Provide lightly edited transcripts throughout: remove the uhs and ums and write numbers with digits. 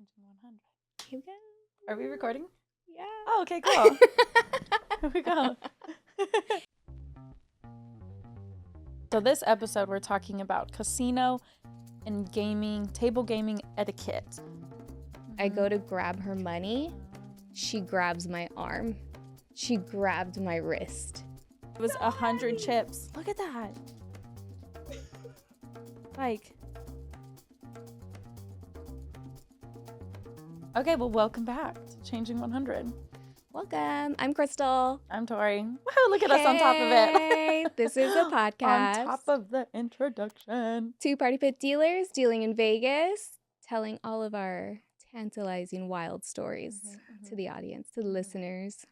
Changing 100. Here we go. Are we recording? Yeah. Oh, okay, cool. Here we go. So this episode, we're talking about casino and gaming, table gaming etiquette. I go to grab her money. She grabs my arm. She grabbed my wrist. It was 100 chips. Look at that. Like. Okay, well, welcome back to Changing 100. Welcome. I'm Krystal. I'm Tori. Wow, look at us on top of it. Hey, this is a podcast. On top of the introduction. Two party pit dealers dealing in Vegas, telling all of our tantalizing wild stories to the audience, to the listeners.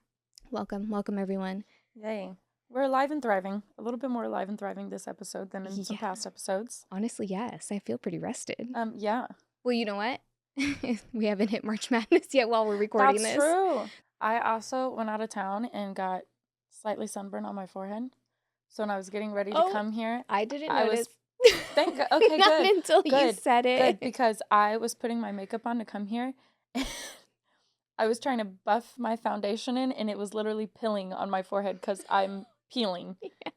Welcome everyone. Yay. We're alive and thriving. A little bit more alive and thriving this episode than in some past episodes. Honestly, yes. I feel pretty rested. Yeah. Well, you know what? We haven't hit March Madness yet while we're recording this. That's true. I also went out of town and got slightly sunburned on my forehead. So when I was getting ready to come here, I didn't notice. Thank God. Okay, Not good. until you said it. Good, because I was putting my makeup on to come here. And I was trying to buff my foundation in, and it was literally pilling on my forehead because I'm peeling. Yeah.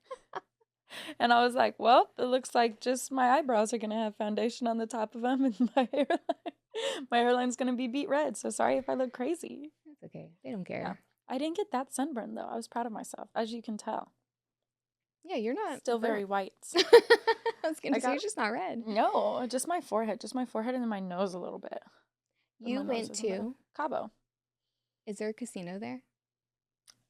And I was like, well, it looks like just my eyebrows are going to have foundation on the top of them, and my hairline's going to be beet red. So sorry if I look crazy. That's okay. They don't care. Yeah. I didn't get that sunburn, though. I was proud of myself, as you can tell. Yeah, you're not. Still very white. I was going to say, you're just not red. No, just my forehead. Just my forehead and then my nose a little bit. You went to Cabo. Is there a casino there?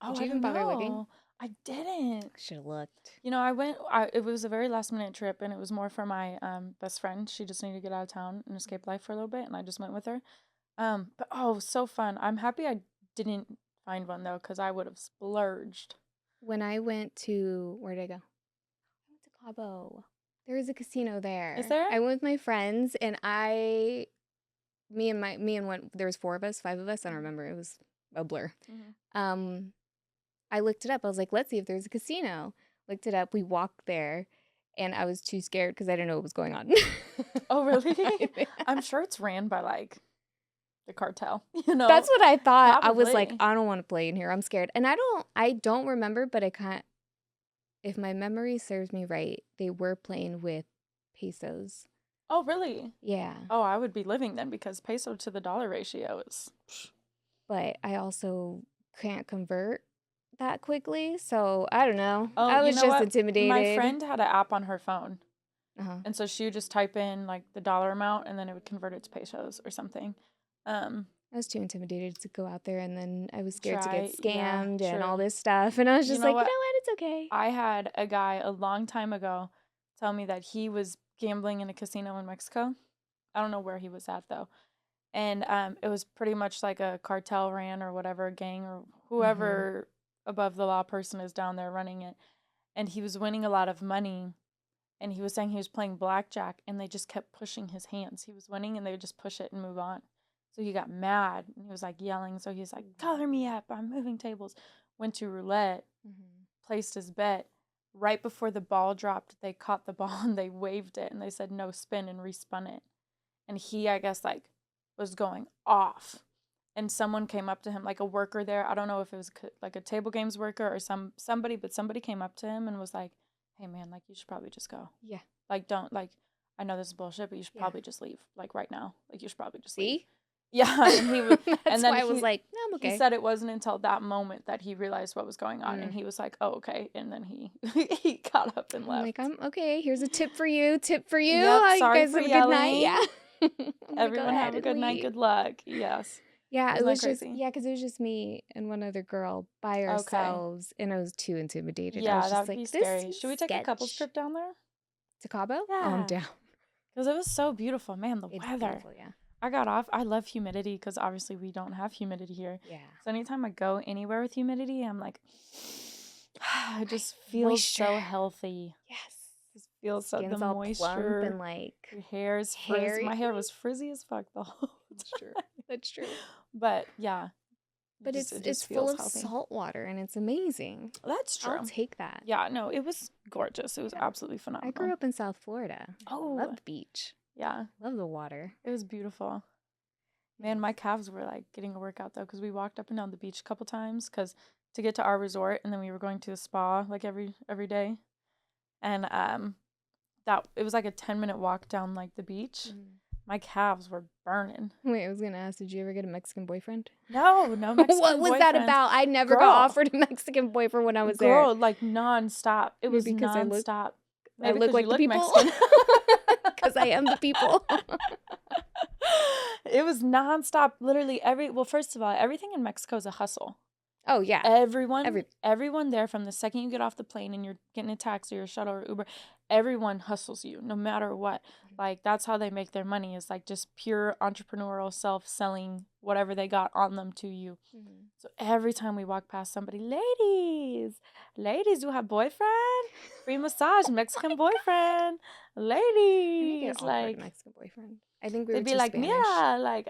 Oh, Did you even bother looking? I didn't. Should have looked. You know, it was a very last minute trip, and it was more for my best friend. She just needed to get out of town and escape life for a little bit, and I just went with her. But so fun. I'm happy I didn't find one, though, because I would have splurged. When I went to, where did I go? I went to Cabo. There is a casino there. Is there? I went with my friends, and there was 5 of us. I don't remember. It was a blur. Mm-hmm. I looked it up. I was like, let's see if there's a casino. Looked it up. We walked there, and I was too scared because I didn't know what was going on. Oh, really? I'm sure it's ran by, like, the cartel, you know? That's what I thought. Probably. I was like, I don't want to play in here. I'm scared. And I don't remember, but I can't, if my memory serves me right, they were playing with pesos. Oh, really? Yeah. Oh, I would be living then because peso to the dollar ratio is... But I also can't convert that quickly, so I don't know. Oh, I was just intimidated. My friend had an app on her phone, and so she would just type in like the dollar amount, and then it would convert it to pesos or something. I was too intimidated to go out there, and then I was scared to get scammed and all this stuff, and I was just you know what, it's okay. I had a guy a long time ago tell me that he was gambling in a casino in Mexico. I don't know where he was at though. And it was pretty much like a cartel ran or whatever, gang or whoever above the law person is down there running it. And he was winning a lot of money. And he was saying he was playing blackjack, and they just kept pushing his hands. He was winning, and they would just push it and move on. So he got mad, and he was like yelling. So he was like, color me up, I'm moving tables. Went to roulette, placed his bet. Right before the ball dropped, they caught the ball, and they waved it. And they said, no, spin, and respun it. And he, I guess, like, was going off, and someone came up to him, like a worker there. I don't know if it was like a table games worker or somebody, but somebody came up to him and was like, hey man, like you should probably just go. Yeah. Like don't, like, I know this is bullshit, but you should probably just leave, like right now. Like you should probably just leave. Yeah. And he was, and then why I was like, no, I'm okay. He said it wasn't until that moment that he realized what was going on, and he was like, oh, okay. And then he got up and left. I'm like, I'm okay. Here's a tip for you. Yep, Sorry you guys for have a good night. Yeah. Everyone have a good night. Good luck. Yes. Yeah, it was just because it was just me and one other girl by ourselves, and I was too intimidated. Yeah, that would be scary. Should we take a couples trip down there? To Cabo? Yeah. Oh, I'm down. Because it was so beautiful. Man, the it's weather. Beautiful, yeah. I got off. I love humidity because obviously we don't have humidity here. Yeah. So anytime I go anywhere with humidity, I'm like, it just feels so healthy. Yes. Feels so the all moisture plump and like your hair's frizzy. My hair was frizzy as fuck the whole time. That's true. But yeah. But it's full of salt water, and it's amazing. That's true. I'll take that. Yeah, no, it was gorgeous. It was absolutely phenomenal. I grew up in South Florida. Oh. I love the beach. Yeah. Love the water. It was beautiful. Man, my calves were like getting a workout though, because we walked up and down the beach a couple times, because to get to our resort, and then we were going to the spa like every day, and that it was like a 10-minute walk down like the beach. My calves were burning. Wait, I was gonna ask, did you ever get a Mexican boyfriend? No Mexican What was that boyfriends. about? I never Girl. got offered a Mexican boyfriend when I was there. Girl, like nonstop. It was Maybe 'cause nonstop. I Maybe look 'cause like you the look people. Mexican. Because I am the people. It was nonstop. Literally well, first of all, everything in Mexico is a hustle. Oh yeah. Everyone there, from the second you get off the plane and you're getting a taxi or a shuttle or Uber, everyone hustles you no matter what. Like, that's how they make their money, is like just pure entrepreneurial selling whatever they got on them to you. So every time we walk past somebody, ladies, you have boyfriend? Free massage, Mexican boyfriend. Ladies, like a Mexican boyfriend. I think we they'd were be too like, Spanish. Mira, like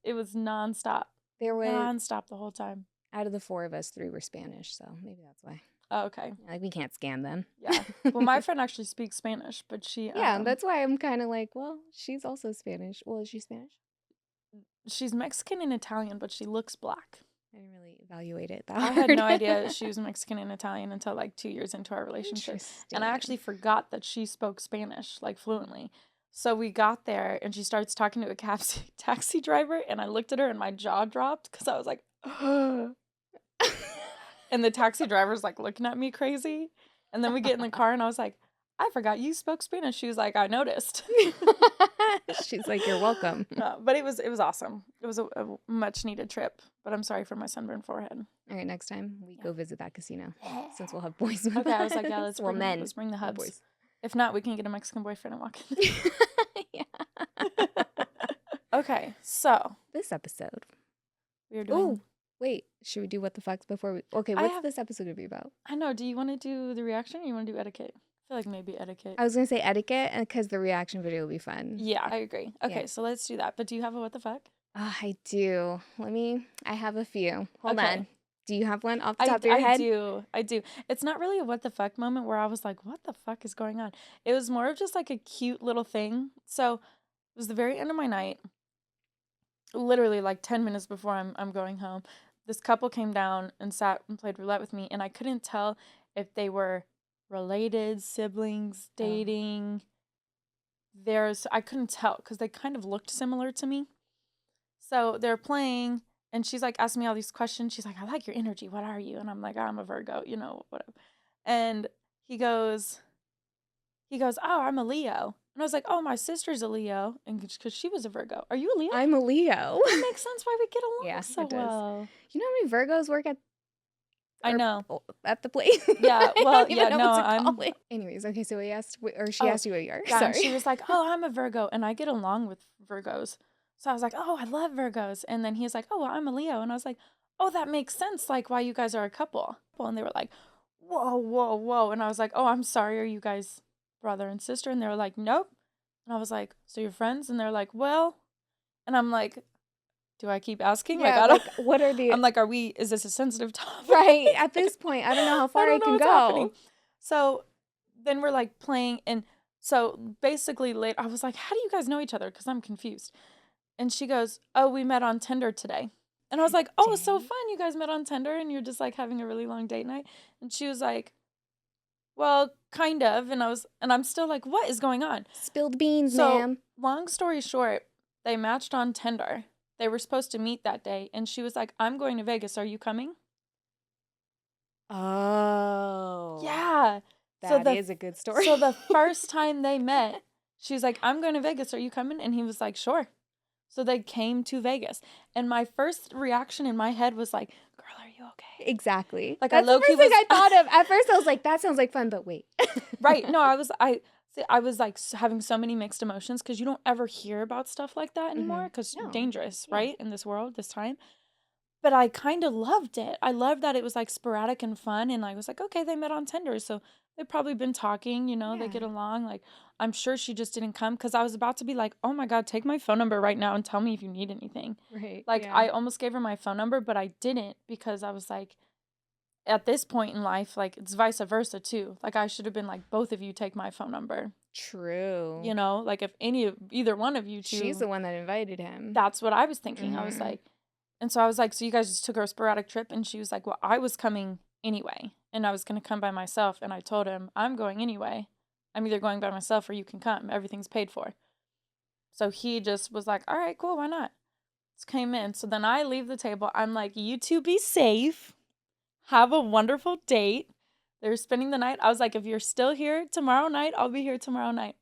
it was nonstop. There was nonstop the whole time. Out of the 4 of us, 3 were Spanish, so maybe that's why. Oh, okay. Like, we can't scam them. Yeah. Well, my friend actually speaks Spanish, but she yeah, that's why I'm kind of like, well, she's also Spanish. Well, is she Spanish? She's Mexican and Italian, but she looks black. I didn't really evaluate it that I hard. had no idea she was Mexican and Italian until like 2 years into our relationship. And I actually forgot that she spoke Spanish, like, fluently. So we got there and she starts talking to a taxi driver, and I looked at her and my jaw dropped because I was like, and the taxi driver's like looking at me crazy. And then we get in the car and I was like, I forgot you spoke Spanish. She was like, I noticed. She's like, you're welcome. No, but it was awesome. It was a much needed trip. But I'm sorry for my sunburned forehead. All right, next time we go visit that casino, since we'll have boys with us. Okay, I was like, yeah, let's let's bring the hubs. Boys. If not, we can get a Mexican boyfriend and walk in. Yeah. Okay, so this episode we are doing. Wait, should we do what the fucks before we? Okay, what's this episode gonna be about? I know. Do you want to do the reaction, or you want to do etiquette? I feel like maybe etiquette. I was gonna say etiquette, because the reaction video will be fun. Yeah, I agree. Okay, so let's do that. But do you have a what the fuck? I do. I have a few. Hold on. Do you have one off the top of your head? I do. It's not really a what the fuck moment where I was like, what the fuck is going on? It was more of just like a cute little thing. So it was the very end of my night. Literally like 10 minutes before I'm going home. This couple came down and sat and played roulette with me, and I couldn't tell if they were related, siblings, dating. I couldn't tell because they kind of looked similar to me. So they're playing, and she's like asking me all these questions. She's like, I like your energy. What are you? And I'm like, I'm a Virgo, whatever. And he goes, oh, I'm a Leo. And I was like, oh, my sister's a Leo, and because she was a Virgo. Are you a Leo? I'm a Leo. That makes sense why we get along so well. You know how many Virgos work at? I know. At the place. Yeah, well, yeah, no, I'm. Anyways, okay, so she asked you what you are. Yeah, sorry. she was like, oh, I'm a Virgo, and I get along with Virgos. So I was like, oh, I love Virgos. And then he was like, oh, well, I'm a Leo. And I was like, oh, that makes sense, like, why you guys are a couple. And they were like, whoa, whoa, whoa. And I was like, oh, I'm sorry, are you guys brother and sister? And they were like, nope. And I was like, so you're friends? And they're like, well. And I'm like, do I keep asking? Yeah, I don't. What are the? I'm like, is this a sensitive topic? Right. At this point, I don't know how far I can go. Happening. So then we're like playing. And so basically later, I was like, how do you guys know each other? Because I'm confused. And she goes, oh, we met on Tinder today. And I was like, oh, it's so fun. You guys met on Tinder and you're just like having a really long date night. And she was like, well, kind of. And I'm still like, what is going on? Spilled beans, ma'am. Long story short, they matched on Tinder. They were supposed to meet that day. And she was like, I'm going to Vegas. Are you coming? Oh. Yeah. That is a good story. So the first time they met, she was like, I'm going to Vegas. Are you coming? And he was like, sure. So they came to Vegas. And my first reaction in my head was like, girl, are you okay? Exactly. Like, that's the first thing I thought of. At first I was like, that sounds like fun, but wait. Right. No, I was like having so many mixed emotions because you don't ever hear about stuff like that anymore because it's dangerous, right? In this world, this time. But I kind of loved it. I loved that it was like sporadic and fun. And I was like, okay, they met on Tinder. So they've probably been talking, they get along. Like, I'm sure she just didn't come because I was about to be like, oh my God, take my phone number right now and tell me if you need anything. Right. Like, I almost gave her my phone number, but I didn't because I was like, at this point in life, like, it's vice versa too. Like, I should have been like, both of you take my phone number. True. You know, like if either one of you two. She's the one that invited him. That's what I was thinking. I was like, and so I was like, so you guys just took a sporadic trip? And she was like, well, I was coming anyway. And I was going to come by myself. And I told him, I'm going anyway. I'm either going by myself or you can come. Everything's paid for. So he just was like, all right, cool. Why not? Just came in. So then I leave the table. I'm like, you two be safe. Have a wonderful date. They're spending the night. I was like, if you're still here tomorrow night, I'll be here tomorrow night.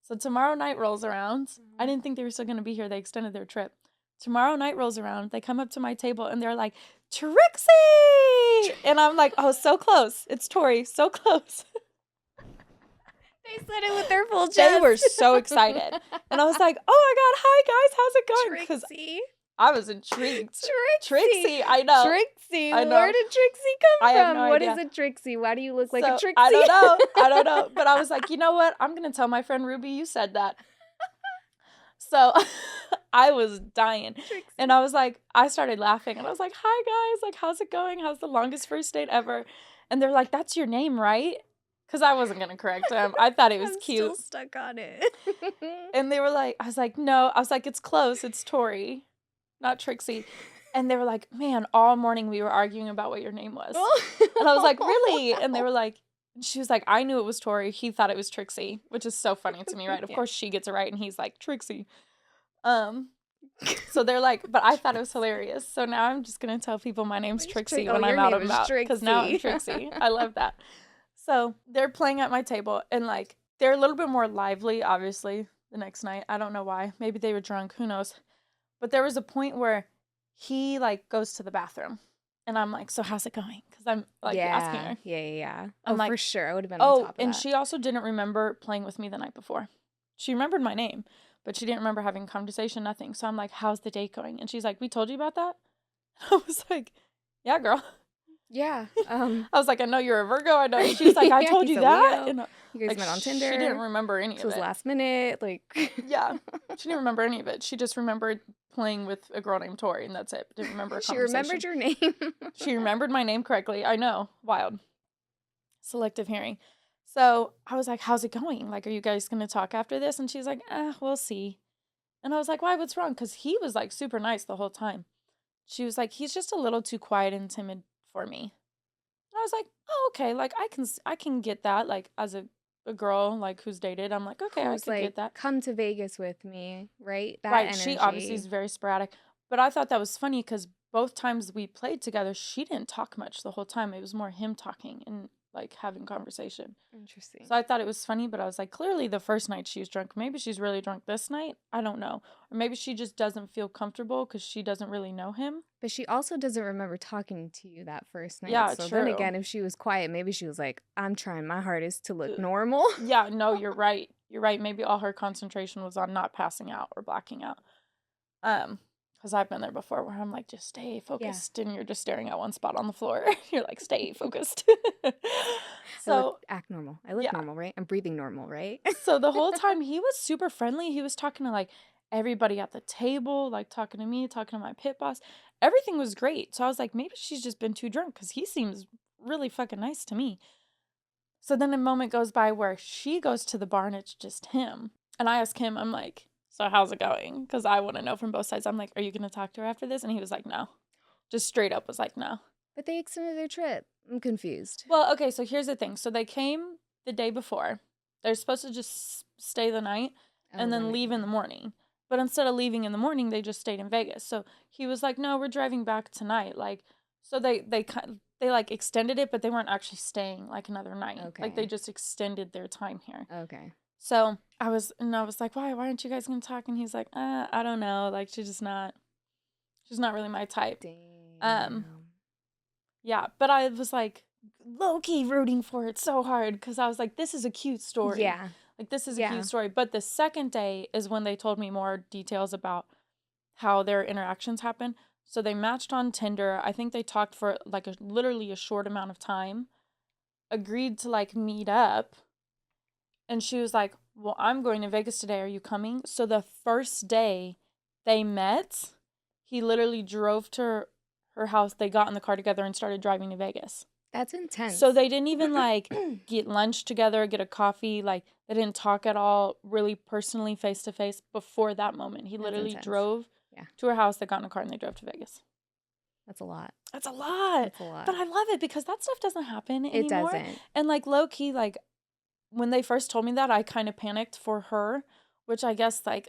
So tomorrow night rolls around. I didn't think they were still going to be here. They extended their trip. Tomorrow night rolls around. They come up to my table and they're like, Trixie! And I'm like, oh, so close. It's Tori. So close. They said it with their full chest. They were so excited. And I was like, oh my God, hi guys. How's it going? Trixie. I was intrigued. Trixie. I know. Trixie. I know. Where did Trixie come I from? have no What idea. is a Trixie? Why do you look like a Trixie? I don't know. I don't know. But I was like, you know what? I'm going to tell my friend Ruby you said that. So I was dying. Trixie. And I was like, I started laughing. And I was like, hi guys. Like, how's it going? How's the longest first date ever? And they're like, that's your name, right? Because I wasn't going to correct him. I thought it was I'm cute. Still stuck on it. And they were like, I was like, no. I was like, it's close. It's Tori, not Trixie. And they were like, man, all morning we were arguing about what your name was. And I was like, really? And they were like, she was like, I knew it was Tori. He thought it was Trixie, which is so funny to me, right? Of course she gets it right. And he's like, Trixie. So they're like, but I thought it was hilarious. So now I'm just going to tell people my name's Trixie when I'm out and about. Because now I'm Trixie. I love that. So they're playing at my table and like, they're a little bit more lively, obviously, the next night. I don't know why. Maybe they were drunk. Who knows? But there was a point where he like goes to the bathroom and I'm like, so how's it going? Because I'm like asking her. Yeah. I'm like, for sure. I would have been on top of that. And she also didn't remember playing with me the night before. She remembered my name, but she didn't remember having a conversation, nothing. So I'm like, how's the date going? And she's like, we told you about that? I was like, yeah, girl. Yeah. I was like, I know you're a Virgo. I know. She's like, I told you that. And, you guys like, met on Tinder. She didn't remember any of it. It was last minute. Like, yeah. She didn't remember any of it. She just remembered playing with a girl named Tori, and that's it. Didn't remember a conversation. She remembered your name. She remembered my name correctly. I know. Wild. Selective hearing. So I was like, how's it going? Like, are you guys going to talk after this? And she's like, we'll see. And I was like, why? What's wrong? Because he was like super nice the whole time. She was like, he's just a little too quiet and timid for me. And I was like, oh, okay. Like, I can get that. Like, as a girl, like, who's dated, I'm like, okay, I can get that. Come to Vegas with me, right? That right. energy. She obviously is very sporadic. But I thought that was funny because both times we played together, she didn't talk much the whole time. It was more him talking and, like, having conversation. Interesting. So I thought it was funny, but I was like, clearly the first night she was drunk. Maybe she's really drunk this night. I don't know. Or maybe she just doesn't feel comfortable because she doesn't really know him. But she also doesn't remember talking to you that first night. Yeah, so true. then again, if she was quiet, maybe she was like, I'm trying my hardest to look normal. Yeah, no, you're right. You're right. Maybe all her concentration was on not passing out or blacking out. Because I've been there before where I'm like, just stay focused. Yeah. And you're just staring at one spot on the floor. You're like, stay focused. So act normal. I look normal, right? I'm breathing normal, right? So the whole time he was super friendly. He was talking to like everybody at the table, like talking to me, talking to my pit boss. Everything was great. So I was like, maybe she's just been too drunk because he seems really fucking nice to me. So then a moment goes by where she goes to the bar and it's just him. And I ask him, I'm like, so how's it going? Because I want to know from both sides. I'm like, are you going to talk to her after this? And he was like, no. Just straight up was like, no. But they extended their trip. I'm confused. Well, okay, so here's the thing. So they came the day before. They're supposed to just stay the night and then leave in the morning. But instead of leaving in the morning, they just stayed in Vegas. So he was like, no, we're driving back tonight. Like, so they like extended it, but they weren't actually staying like another night. Okay. Like they just extended their time here. Okay. So I was like, why aren't you guys gonna talk? And he's like, I don't know. Like she's not really my type. Damn. Yeah, but I was like low-key rooting for it so hard because I was like, this is a cute story. Yeah. Like this is a cute story. But the second day is when they told me more details about how their interactions happened. So they matched on Tinder. I think they talked for like literally a short amount of time. Agreed to like meet up. And she was like, well, I'm going to Vegas today. Are you coming? So the first day they met, he literally drove to her house. They got in the car together and started driving to Vegas. That's intense. So they didn't even like get lunch together, get a coffee. Like they didn't talk at all, really personally, face to face before that moment. He That's literally intense. drove to her house. They got in a car and they drove to Vegas. That's a lot. That's a lot. That's a lot. But I love it because that stuff doesn't happen anymore. It doesn't. And like low key, like when they first told me that, I kind of panicked for her, which I guess like,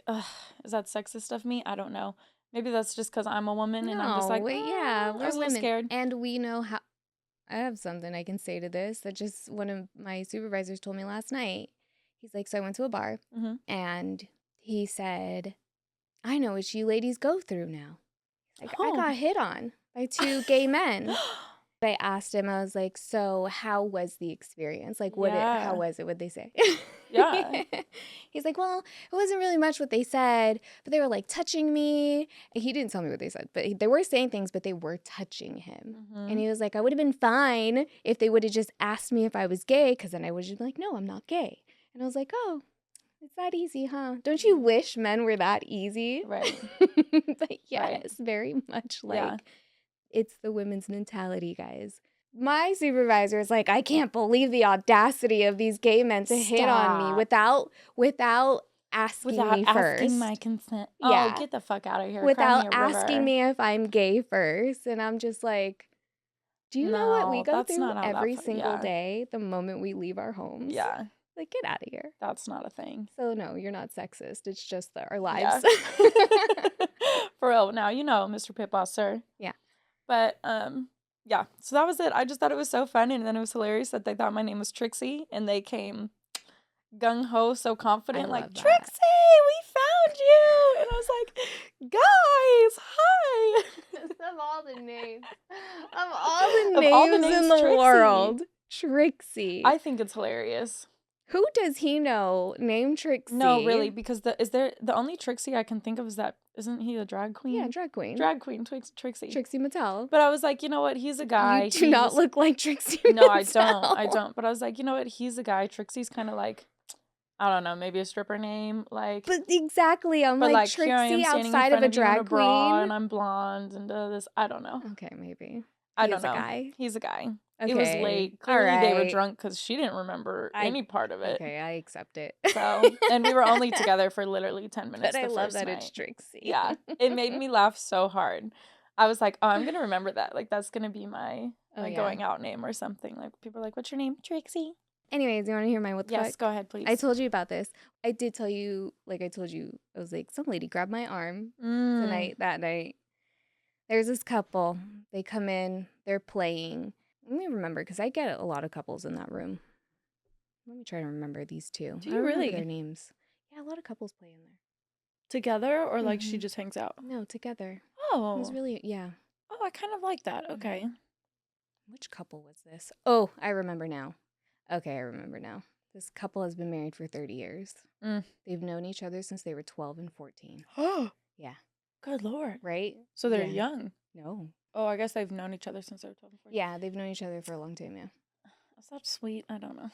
is that sexist of me? I don't know. Maybe that's just because I'm a woman and I'm just like, yeah, I was a little scared. And we know how. I have something I can say to this that just one of my supervisors told me last night. He's like, so I went to a bar and he said, I know what you ladies go through now. Like, I got hit on by 2 gay men. I asked him, I was like, so how was the experience? Like, how was it? What'd they say? Yeah. He's like, well, it wasn't really much what they said, but they were like touching me. And he didn't tell me what they said, but they were saying things, but they were touching him. And he was like, I would have been fine if they would have just asked me if I was gay, because then I would just be like, no, I'm not gay. And I was like, oh, it's that easy, huh? Don't you wish men were that easy? Right. But yes, very much like it's the women's mentality, guys. My supervisor is like, I can't believe the audacity of these gay men to hit on me without asking me first. Without asking my consent. Yeah. Oh, get the fuck out of here. Without asking me if I'm gay first. And I'm just like, do you know what we go through every single day the moment we leave our homes? Yeah. Like, get out of here. That's not a thing. So, no, you're not sexist. It's just our lives. Yeah. For real. Now, you know, Mr. Pit Boss, sir. Yeah. But, yeah. So that was it. I just thought it was so fun. And then it was hilarious that they thought my name was Trixie. And they came gung-ho, so confident. Like, Trixie, we found you. And I was like, guys, hi. Of all the names. Of all the names in the world. Trixie. I think it's hilarious. Who does he know named Trixie? No, really, because the only Trixie I can think of is that, isn't he a drag queen? Yeah, drag queen. Drag queen, Trixie. Trixie Mattel. But I was like, you know what? He's a guy. You do not look like Trixie No, Mattel. I don't. But I was like, you know what? He's a guy. Trixie's kind of like, I don't know, maybe a stripper name. Like, but exactly, I'm like Trixie outside of a drag queen. And I'm blonde and this. I don't know. Okay, maybe. I don't know. He's a guy. Okay. It was late. Clearly they were drunk because she didn't remember any part of it. Okay, I accept it. So, and we were only together for literally 10 minutes. But I love that night. It's Trixie. Yeah, it made me laugh so hard. I was like, oh, I'm gonna remember that. Like that's gonna be my going out name or something. Like people are like, what's your name? Trixie. Anyways, you want to hear my what the fuck? Yes, go ahead, please. I told you about this. I did tell you, like I told you, I was like, some lady grabbed my arm that night. There's this couple. They come in. They're playing. Let me remember, because I get a lot of couples in that room. Let me try to remember these 2. Do you really? Their names. Yeah, a lot of couples play in there. Together or like she just hangs out? No, together. Oh. It was really, yeah. Oh, I kind of like that. Okay. Which couple was this? Oh, I remember now. Okay, I remember now. This couple has been married for 30 years. They've known each other since they were 12 and 14. Oh. Yeah. Good Lord. Right? So they're young. No. Oh, I guess they've known each other since they were 12 and 14. Yeah, they've known each other for a long time, yeah. Is that sweet? I don't know.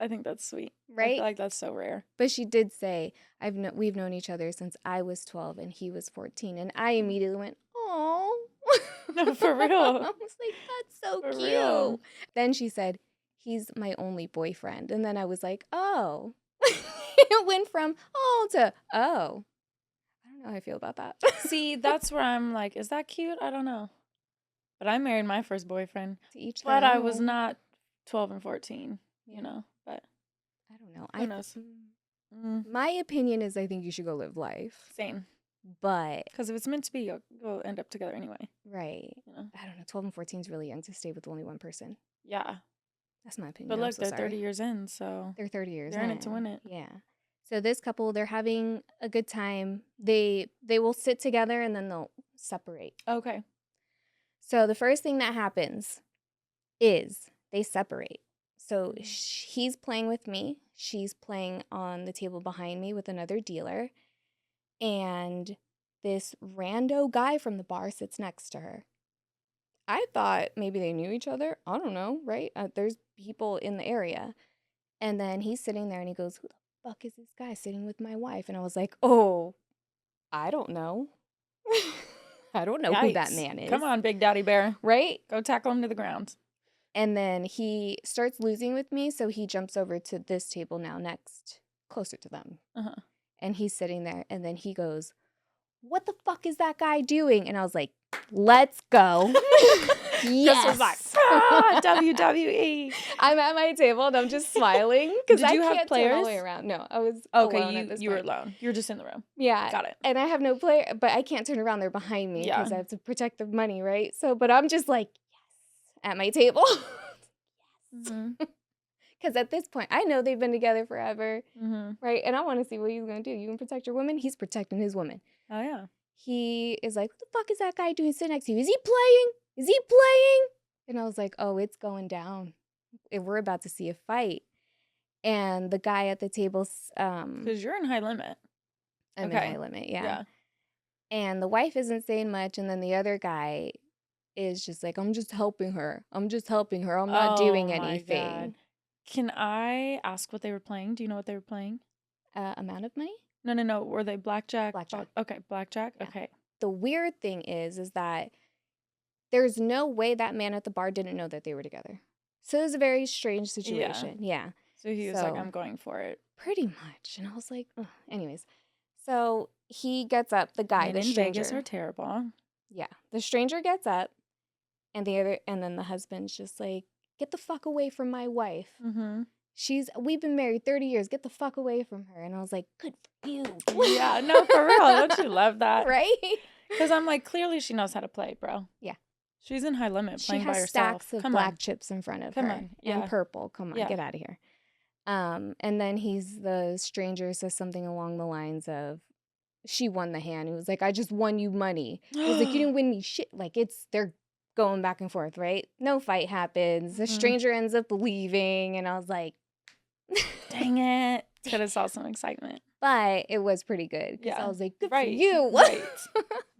I think that's sweet. Right? I feel like that's so rare. But she did say, we've known each other since I was 12 and he was 14. And I immediately went, oh. No, for real. I was like, that's so cute. Real. Then she said, he's my only boyfriend. And then I was like, oh. It went from oh to oh. I don't know how I feel about that. See, that's where I'm like, is that cute? I don't know. But I married my first boyfriend. To each but I was not 12 and 14, you know. But I don't know. Who knows? My opinion is I think you should go live life. Same. But because if it's meant to be, you'll end up together anyway. Right. You know? I don't know. 12 and 14 is really young to stay with only one person. Yeah. That's my opinion. But look, they're 30 years in, so they're 30 years they're in it to win it. Yeah. So this couple, they're having a good time. They will sit together and then they'll separate. Okay. So the first thing that happens is they separate. So he's playing with me. She's playing on the table behind me with another dealer. And this rando guy from the bar sits next to her. I thought maybe they knew each other. I don't know, right? There's people in the area. And then he's sitting there and he goes, who the fuck is this guy sitting with my wife? And I was like, oh, I don't know. I don't know who that man is. Come on, Big Daddy Bear. Right? Go tackle him to the ground. And then he starts losing with me, so he jumps over to this table now next, closer to them. Uh-huh. And he's sitting there, and then he goes, "What the fuck is that guy doing?" And I was like, "Let's go." Chris was like, Yes. WWE. I'm at my table and I'm just smiling because Did I you have can't turn all the way players? around. No, I was Okay, alone at this you were point. alone. You're just in the room. Yeah. Got it. And I have no player, but I can't turn around. They're behind me Yeah. because I have to protect the money, right? So, but I'm just like, yes, at my table. Mm-hmm. Because at this point, I know they've been together forever, Mm-hmm. right? And I want to see what he's going to do. You can protect your woman. He's protecting his woman. Oh, yeah. He is like, "What the fuck is that guy doing sitting next to you? Is he playing? Is he playing?" And I was like, "Oh, it's going down. We're about to see a fight." And the guy at the table, Because you're in high limit. I'm in Okay. high limit, yeah. Yeah. And the wife isn't saying much, and then the other guy is just like, "I'm just helping her. I'm just helping her. I'm not Oh doing my God. anything." Can I ask what they were playing? Do you know what they were playing? Amount of money? No. Were they blackjack? Blackjack. Okay, blackjack. Yeah. Okay. The weird thing is that there's no way that man at the bar didn't know that they were together. So it was a very strange situation. Yeah. So he was like, I'm going for it. Pretty much. And I was like, ugh. Anyways. So he gets up, the guy, Men the in stranger. Vegas are terrible. Yeah. The stranger gets up, and then the husband's just like, "Get the fuck away from my wife. Mm-hmm. We've been married 30 years. Get the fuck away from her." And I was like, "Good for you." Yeah, no, for real. Don't you love that? Right? Because I'm like, clearly she knows how to play, bro. Yeah. She's in high limit She playing by has herself. stacks of Come black on. chips in front of Come her. on. Yeah. And purple. Come on, Yeah. get out of here. And then the stranger says something along the lines of, she won the hand. He was like, "I just won you money." He's like, "You didn't win me shit." Like, they're going back and forth, right? No fight happens. The stranger ends up leaving, and I was like, dang it. Could have saw some excitement. But it was pretty good because I Yeah. was like, good for you.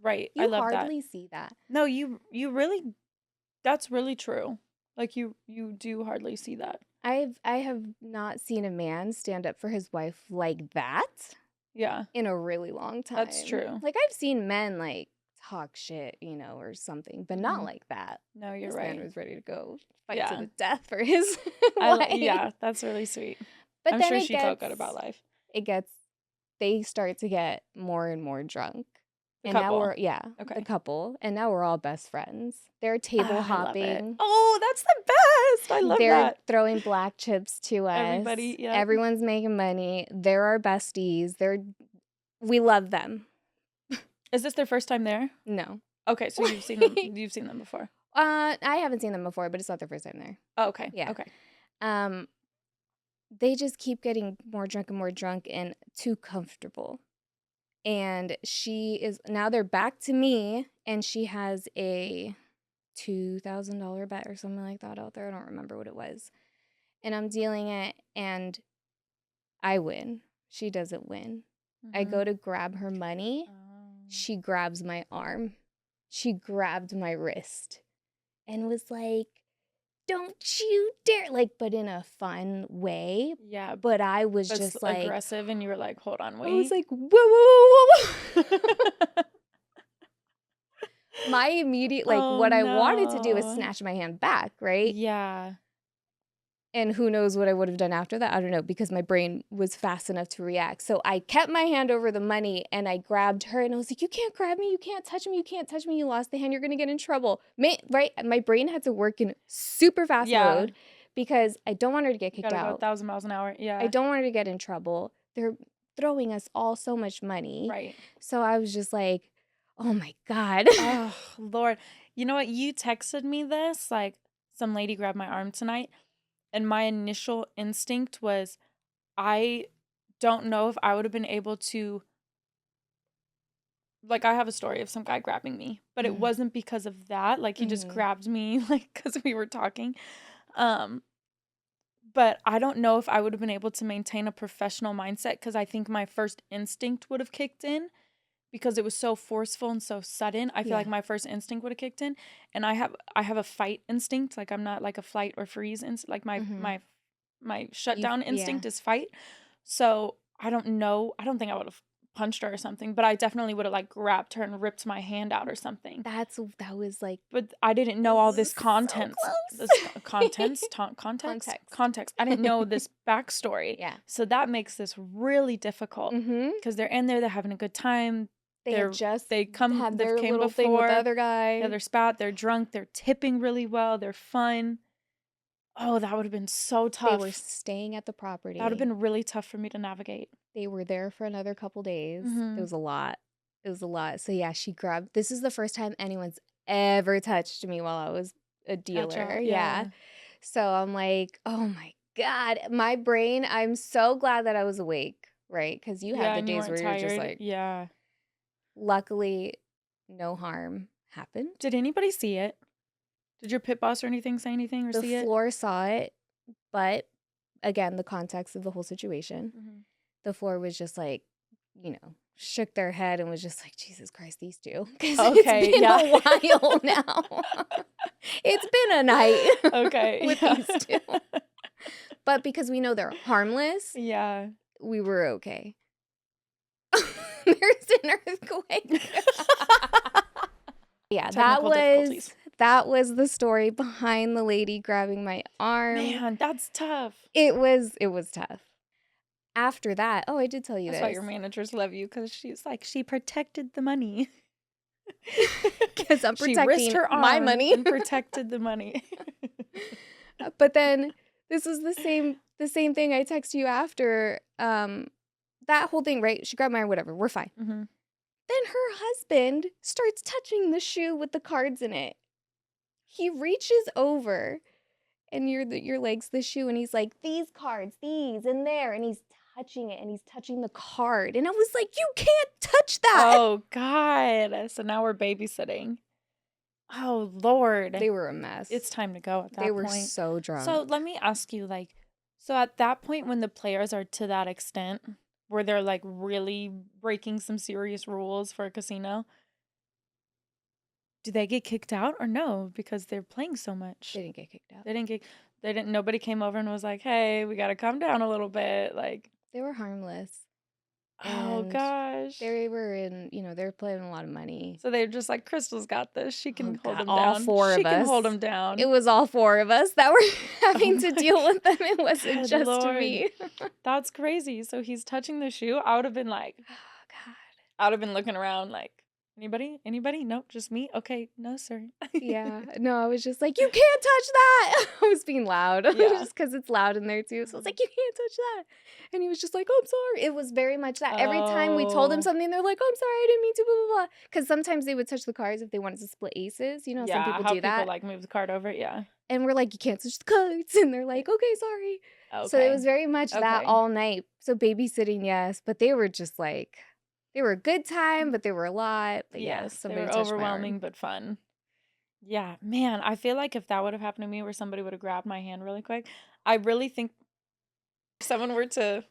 Right. You I love that. hardly see that. No, you really, that's really true. Like you do hardly see that. I have not seen a man stand up for his wife like that. Yeah. In a really long time. That's true. Like, I've seen men like talk shit, or something, but not like that. No, you're this right. Man was ready to go fight to the death for his wife. Yeah, that's really sweet. But I'm then sure she felt good about life. They start to get more and more drunk. The couple. Now we're, the couple. And now we're all best friends. They're table hopping. Oh, that's the best. I love that. They're throwing black chips to us. Everybody, yeah. Everyone's making money. They're our besties. We love them. Is this their first time there? No. Okay, so you've seen them. You've seen them before. I haven't seen them before, but it's not their first time there. Oh, okay. Yeah. Okay. They just keep getting more drunk and too comfortable. And now they're back to me, and she has a $2,000 bet or something like that out there. I don't remember what it was. And I'm dealing it, and I win. She doesn't win. I go to grab her money. She grabs my arm. She grabbed my wrist and was like, "Don't you dare," like, but in a fun way. Yeah. But I was just like aggressive, and you were like, hold on, wait. I was like, whoa. My immediate, what I wanted to do was snatch my hand back, right? Yeah. And who knows what I would have done after that? I don't know, because my brain was fast enough to react. So I kept my hand over the money, and I grabbed her, and I was like, "You can't grab me. You can't touch me. You can't touch me. You lost the hand. You're going to get in trouble." Right? My brain had to work in super fast mode because I don't want her to get kicked out. 1,000 miles an hour. Yeah. I don't want her to get in trouble. They're throwing us all so much money. Right. So I was just like, oh my God. Oh, Lord. You know what? You texted me this, like, some lady grabbed my arm tonight. And my initial instinct was, I don't know if I would have been able to, like, I have a story of some guy grabbing me, but it wasn't because of that. Like, he just grabbed me, like, because we were talking. But I don't know if I would have been able to maintain a professional mindset, because I think my first instinct would have kicked in because it was so forceful and so sudden. I feel like my first instinct would have kicked in, and I have a fight instinct. Like, I'm not like a flight or freeze instinct. Like my shutdown instinct is fight. So I don't know. I don't think I would have punched her or something, but I definitely would have like grabbed her and ripped my hand out or something. That was like But I didn't know all this so contents, close. this context. Context. I didn't know this backstory. Yeah. So that makes this really difficult because they're in there, they're having a good time. They had just They had they've their came little thing with the before. other guy. Yeah, they're spat, they're drunk, they're tipping really well, they're fun. Oh, that would have been so tough. They were staying at the property. That would have been really tough for me to navigate. They were there for another couple days. It was a lot. It was a lot. So yeah, this is the first time anyone's ever touched me while I was a dealer. Yeah. So I'm like, oh my God. My brain, I'm so glad that I was awake, right? Because you had the days where you're just like, yeah. Luckily, no harm happened. Did anybody see it? Did your pit boss or anything say anything or see it? The floor saw it, but again, the context of the whole situation. The floor was just like, shook their head and was just like, Jesus Christ, these two. Because it's been a while now. It's been a night with these two. But because we know they're harmless, we were okay. There's an earthquake. Yeah, that was the story behind the lady grabbing my arm. Man, that's tough. It was tough. After that, I did tell you that's this. Why your managers love you, because she's like, she protected the money. Because I'm protecting my money and protected the money. But then this was the same thing I text you after that whole thing, right? She grabbed my arm, whatever. We're fine. Then her husband starts touching the shoe with the cards in it. He reaches over and your leg's the shoe and he's like, these cards, these and there, and he's touching it and he's touching the card. And I was like, you can't touch that. Oh God. So now we're babysitting. Oh Lord. They were a mess. It's time to go at that point. They were so drunk. So let me ask you, so at that point when the players are to that extent, where they're like really breaking some serious rules for a casino, do they get kicked out or no? Because they're playing so much. They didn't get kicked out. Nobody came over and was like, hey, we got to calm down a little bit. They were harmless. Oh gosh. They were they were playing a lot of money. So they're just like, Krystal's got this. She can hold them down. All four of us. She can hold them down. It was all four of us that were having to deal with them. It wasn't just Lord. Me. That's crazy. So he's touching the shoe. I would have been like, oh God. I would have been looking around like, Anybody? Nope, just me? Okay, no, sir. Yeah. No, I was just like, you can't touch that. I was being loud. Yeah. Just because it's loud in there too. So I was like, you can't touch that. And he was just like, oh, I'm sorry. It was very much that. Every time we told him something, they're like, oh, I'm sorry, I didn't mean to, blah, blah, blah. Because sometimes they would touch the cards if they wanted to split aces. Some people do that. People like move the card over, yeah. And we're like, you can't touch the cards. And they're like, okay, sorry. Okay. So it was very much that all night. So babysitting, yes. But they were just like... They were a good time, but they were a lot. But yes, they were overwhelming but fun. Yeah, man, I feel like if that would have happened to me where somebody would have grabbed my hand really quick, I really think if someone were to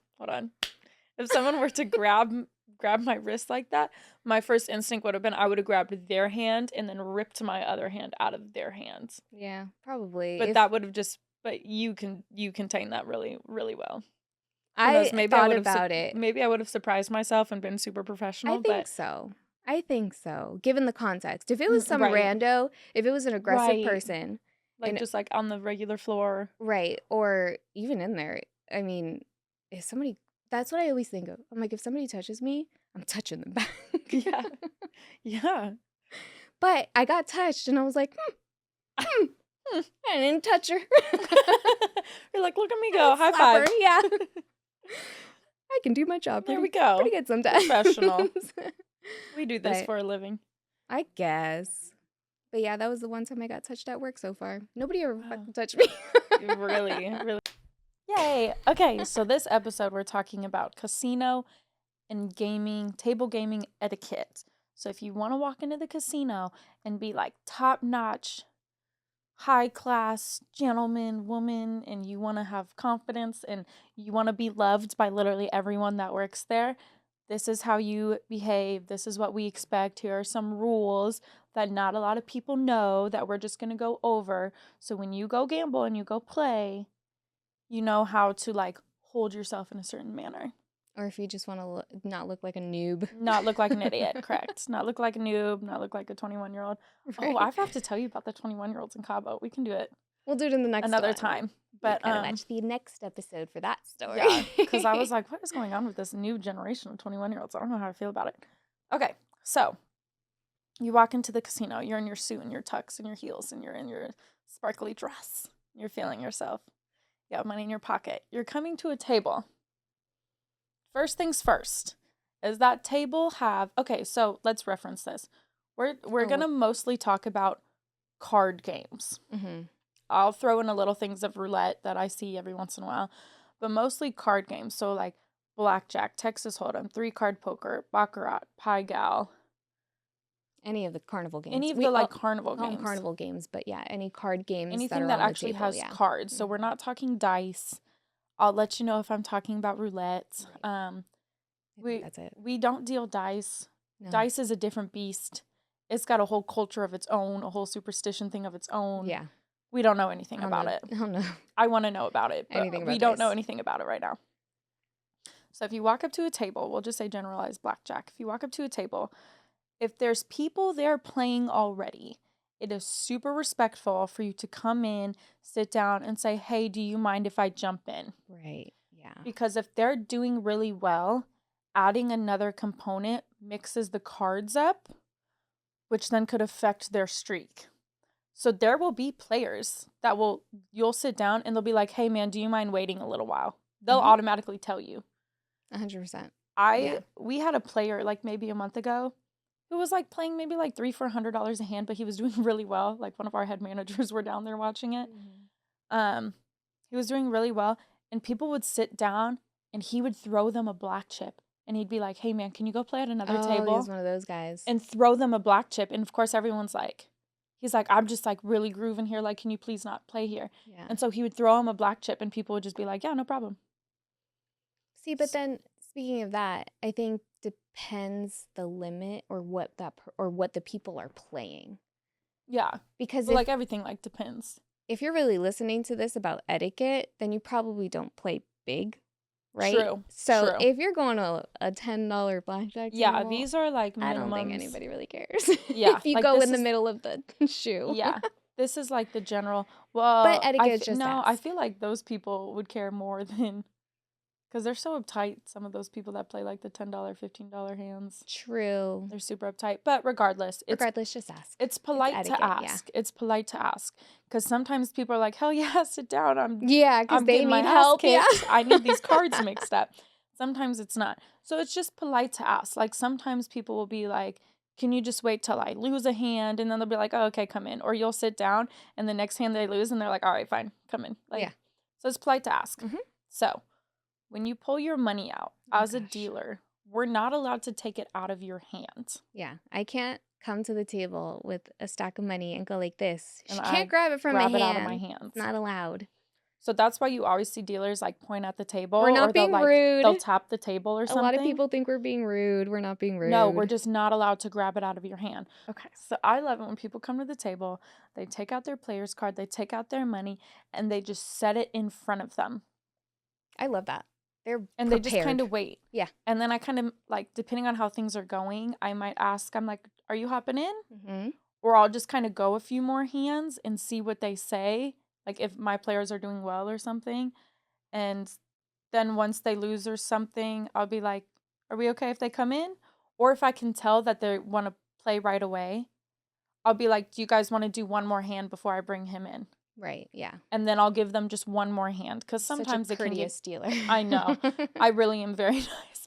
grab my wrist like that, my first instinct would have been I would have grabbed their hand and then ripped my other hand out of their hands. Yeah, probably. But but you contain that really, really well. I thought about it. Maybe I would have surprised myself and been super professional. I think so. Given the context, if it was some rando, if it was an aggressive person, just like on the regular floor, right, or even in there. I mean, if somebody, that's what I always think of. I'm like, if somebody touches me, I'm touching them back. Yeah, yeah. But I got touched, and I was like, I didn't touch her. You're like, look at me go, high five. Yeah. I can do my job. There we go. Pretty good sometimes. Professional. We do this for a living. I guess. But yeah, that was the one time I got touched at work so far. Nobody ever fucking touched me. Really. Yay. Okay, so this episode we're talking about casino and gaming, table gaming etiquette. So if you want to walk into the casino and be like top-notch, high-class gentleman, woman, and you want to have confidence and you want to be loved by literally everyone that works there, this is how you behave. This is what we expect. Here are some rules that not a lot of people know that we're just going to go over. So when you go gamble and you go play, you know how to hold yourself in a certain manner. Or if you just want to not look like a noob. Not look like an idiot, correct. Not look like a noob, not look like a 21-year-old. Oh, I Right. have to tell you about the 21-year-olds in Cabo. We can do it We'll do it in the next another one. time. You But gotta watch the next episode for that story. yeah, because I was like, what is going on with this new generation of 21-year-olds? I don't know how I feel about it. Okay, so you walk into the casino. You're in your suit and your tux and your heels and you're in your sparkly dress. You're feeling yourself. You have money in your pocket. You're coming to a table. First things first, is that table have, okay, so let's reference this. We're going to mostly talk about card games. Mm-hmm. I'll throw in a little things of roulette that I see every once in a while, but mostly card games. So like blackjack, Texas Hold'em, 3-card poker, baccarat, pie gal. Any of the carnival games. Any of the like carnival call them games. carnival games, but yeah, any card games Anything that that are on actually the table, has cards. So we're not talking dice. I'll let you know if I'm talking about roulette. Right. That's it. We don't deal dice. No. Dice is a different beast. It's got a whole culture of its own, a whole superstition thing of its own. Yeah. We don't know anything about it. I don't know. I want to know about it, but Anything about we don't know dice. anything about it right now. So if you walk up to a table, we'll just say generalized blackjack. If you walk up to a table, if there's people there playing already, it is super respectful for you to come in, sit down, and say, hey, do you mind if I jump in? Right. Yeah. Because if they're doing really well, adding another component mixes the cards up, which then could affect their streak. So there will be players that you'll sit down and they'll be like, hey man, do you mind waiting a little while? They'll automatically tell you. 100%. We had a player like maybe a month ago who was like playing maybe like $300-$400 a hand, but he was doing really well. Like one of our head managers were down there watching it. He was doing really well, and people would sit down and he would throw them a black chip. And he'd be like, hey man, can you go play at another table? He's one of those guys. And throw them a black chip. And of course everyone's like, he's like, I'm just like really grooving here. Like, can you please not play here? Yeah. And so he would throw him a black chip and people would just be like, yeah, no problem. See, but then speaking of that, I think depends the limit or what the people are playing. Yeah. Because like everything like depends. If you're really listening to this about etiquette, then you probably don't play big, right? True. So if you're going to a $10 blackjack table, these are like minimums. I don't think anybody really cares. Yeah. If you like go in the middle of the shoe. Yeah. This is like the general. Well, but etiquette just I feel like those people would care more than, because they're so uptight. Some of those people that play like the $10, $15 hands. True. They're super uptight. But regardless, just ask. It's polite to ask. Yeah. It's polite to ask. Because sometimes people are like, hell yeah, sit down. Because they need help. Yeah. I need these cards mixed up. Sometimes it's not. So it's just polite to ask. Like sometimes people will be like, can you just wait till I lose a hand? And then they'll be like, oh, okay, come in. Or you'll sit down and the next hand they lose and they're like, all right, fine, come in. Like, yeah. So it's polite to ask. Mm-hmm. So when you pull your money out as a dealer, we're not allowed to take it out of your hand. Yeah. I can't come to the table with a stack of money and go like this. She can't grab it from my hand. Grab it out of my hands. It's not allowed. So that's why you always see dealers like point at the table. We're not being rude. They'll tap the table or something. A lot of people think we're being rude. We're not being rude. No, we're just not allowed to grab it out of your hand. Okay, so I love it when people come to the table, they take out their player's card, they take out their money, and they just set it in front of them. I love that. And prepared. They just kind of wait. Yeah. And then I kind of like, depending on how things are going, I might ask, I'm like, are you hopping in? Mm-hmm. Or I'll just kind of go a few more hands and see what they say. Like if my players are doing well or something. And then once they lose or something, I'll be like, are we okay if they come in? Or if I can tell that they want to play right away, I'll be like, do you guys want to do one more hand before I bring him in? Right, yeah. And then I'll give them just one more hand. Because sometimes Such a courteous dealer. I know. I really am very nice.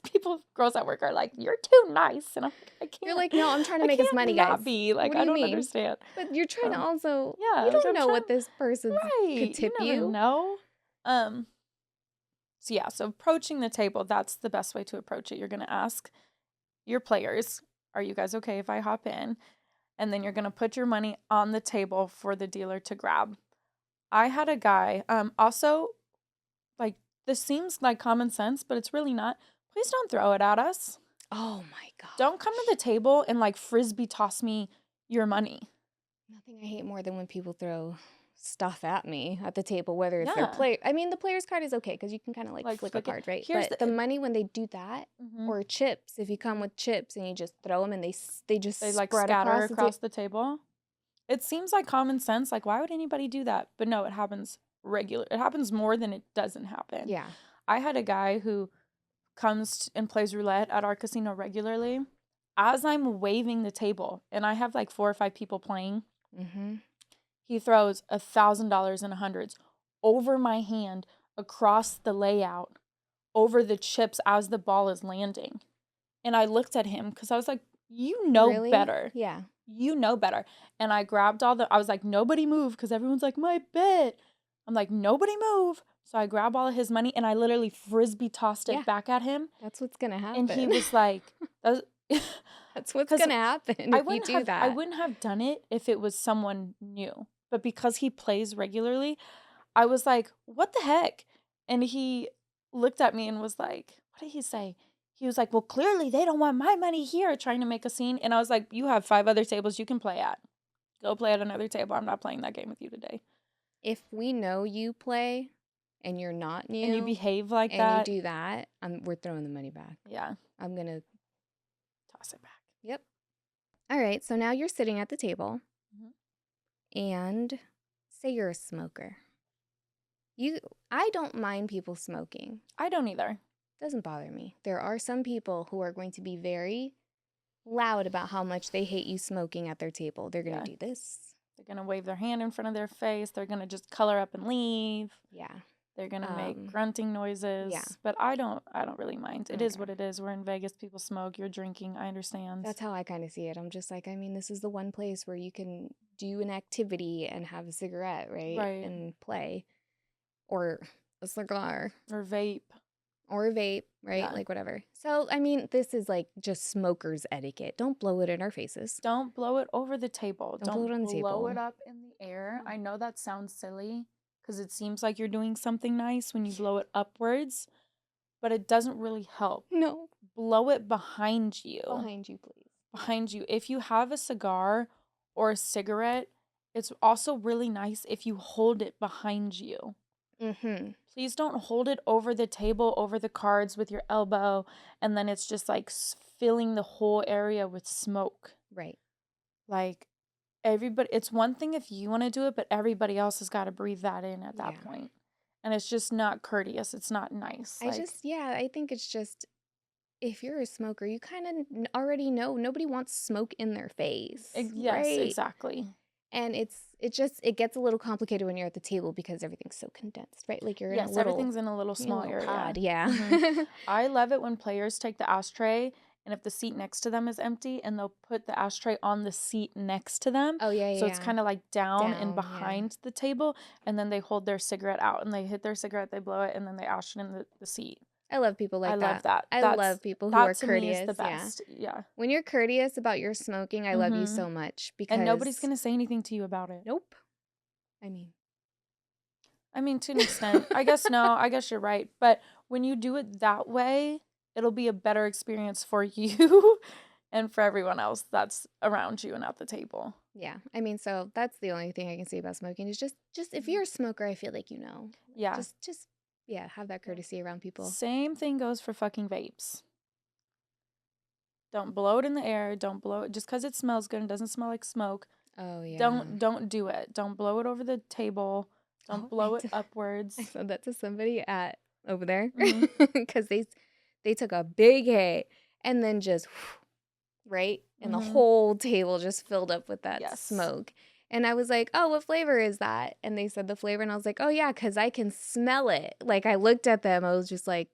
Girls at work are like, you're too nice. And I'm like, I can't. You're like, no, I'm trying to make us money, guys. Not be. Like, I don't understand. But you're trying to also, yeah, you don't know what this person could tip you. No. So yeah, so approaching the table, that's the best way to approach it. You're going to ask your players, are you guys okay if I hop in? And then you're going to put your money on the table for the dealer to grab. I had a guy, also, like, this seems like common sense, but it's really not. Please don't throw it at us. Oh my God. Don't come to the table and like frisbee toss me your money. Nothing I hate more than when people throw stuff at me at the table, whether it's their Yeah. play. I mean, the player's card is okay because you can kind of like Like, flick a flick it. card, right? Here's But the the money when they do that, mhm. or chips, if you come with chips and you just throw them and they just They, like, spread scatter across the table. across the table. It seems like common sense, like, why would anybody do that? But no, it happens more than it doesn't happen. Yeah. I had a guy who comes and plays roulette at our casino regularly. As I'm waving the table, and I have, like, 4 or 5 people playing, Mm-hmm. he throws $1,000 in hundreds over my hand, across the layout, over the chips as the ball is landing. And I looked at him because I was like, you know Really? better. Yeah. You know better. And I grabbed I was like, nobody move, because everyone's like, my bet. I'm like, nobody move. So I grab all of his money and I literally frisbee tossed Yeah. it back at him. That's what's gonna And he happen. was like, That's what's because gonna happen if you do I that. wouldn't have done it if it was someone new. But because he plays regularly, I was like, what the heck? And he looked at me and was like, what did he say? He was like, well, clearly they don't want my money here, trying to make a scene. And I was like, you have 5 other tables you can play at. Go play at another table. I'm not playing that game with you today. If we know you play and you're not And you new behave like and you that, do that, we're throwing the money back. yeah, I'm gonna toss it back. Yep. All right, so now you're sitting at the table Mhm. and say you're a smoker. I don't mind people smoking. I don't either. Doesn't bother me. There are some people who are going to be very loud about how much they hate you smoking at their table. They're going to Yeah. do this. They're going to wave their hand in front of their face. They're going to just color up and leave. Yeah. They're going to make grunting noises. Yeah. But I don't really mind. It is Okay. what it is. We're in Vegas. People smoke. You're drinking. I understand. That's how I kind of see it. I'm just like, I mean, this is the one place where you can do an activity and have a cigarette, right? Right. And play. Or a cigar. Or vape. Or a vape, right? Yeah. Like whatever. So, I mean, this is like just smokers etiquette. Don't blow it in our faces. Don't blow it over the table. Don't blow it on the table. Blow it up in the air. I know that sounds silly because it seems like you're doing something nice when you blow it upwards, but it doesn't really help. No. Blow it behind you. Behind you, please. Behind you. If you have a cigar or a cigarette, it's also really nice if you hold it behind you. Mm-hmm. Please don't hold it over the table, over the cards with your elbow, and then it's just like filling the whole area with smoke. Right. Like, everybody, it's one thing if you want to do it, but everybody else has got to breathe that in at that point. And it's just not courteous. It's not nice. I think it's just, if you're a smoker, you kind of already know nobody wants smoke in their face. Yes, right? Exactly. And it gets a little complicated when you're at the table because everything's so condensed, right? Like you're in a little, everything's in a little small area. Pod, yeah. Mm-hmm. I love it when players take the ashtray, and if the seat next to them is empty, and they'll put the ashtray on the seat next to them. Oh yeah, So it's kind of like down and behind the table, and then they hold their cigarette out, and they hit their cigarette, they blow it, and then they ash it in the seat. I love people like that. I love that. I love people who are courteous. That to me is the best. Yeah. When you're courteous about your smoking, I love you so much because and nobody's gonna say anything to you about it. Nope. I mean, to an extent. I guess you're right. But when you do it that way, it'll be a better experience for you and for everyone else that's around you and at the table. Yeah. I mean, so that's the only thing I can say about smoking is just if you're a smoker, I feel like you know. Yeah. Just have that courtesy around people. Same thing goes for fucking vapes. Don't blow it in the air. Don't blow it just because it smells good and doesn't smell like smoke. Oh yeah. Don't do it. Don't blow it over the table. Don't blow it upwards. I said that to somebody at over there because they took a big hit and then just right, and the whole table just filled up with that smoke. And I was like, oh, what flavor is that? And they said the flavor, and I was like, oh yeah, because I can smell it. Like I looked at them, I was just like,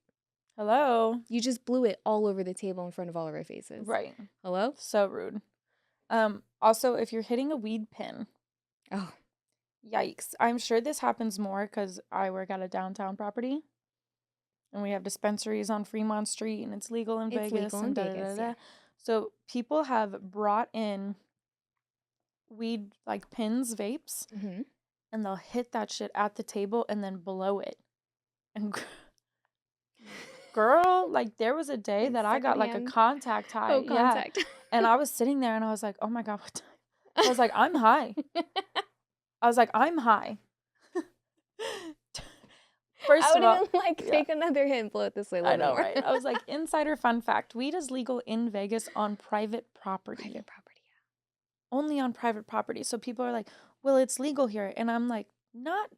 hello, you just blew it all over the table in front of all of our faces. Right. Hello. So rude. Also, if you're hitting a weed pin. Oh. Yikes. I'm sure this happens more because I work at a downtown property. And we have dispensaries on Fremont Street, and it's legal in Vegas. Legal in Vegas, yeah. So people have brought in weed, like pins, vapes, and they'll hit that shit at the table and then blow it. And girl, like there was a day that I got like a contact high. Oh, contact. Yeah. And I was sitting there and I was like, oh my God, what time? I was like, I'm high. I was like, I'm high. I First would of all, have been like, yeah, take another hint, blow it this way a I little bit know, more. right? I was like, insider fun fact, weed is legal in Vegas on private property. Private property. Only on private property. So people are like, well, it's legal here. And I'm like, not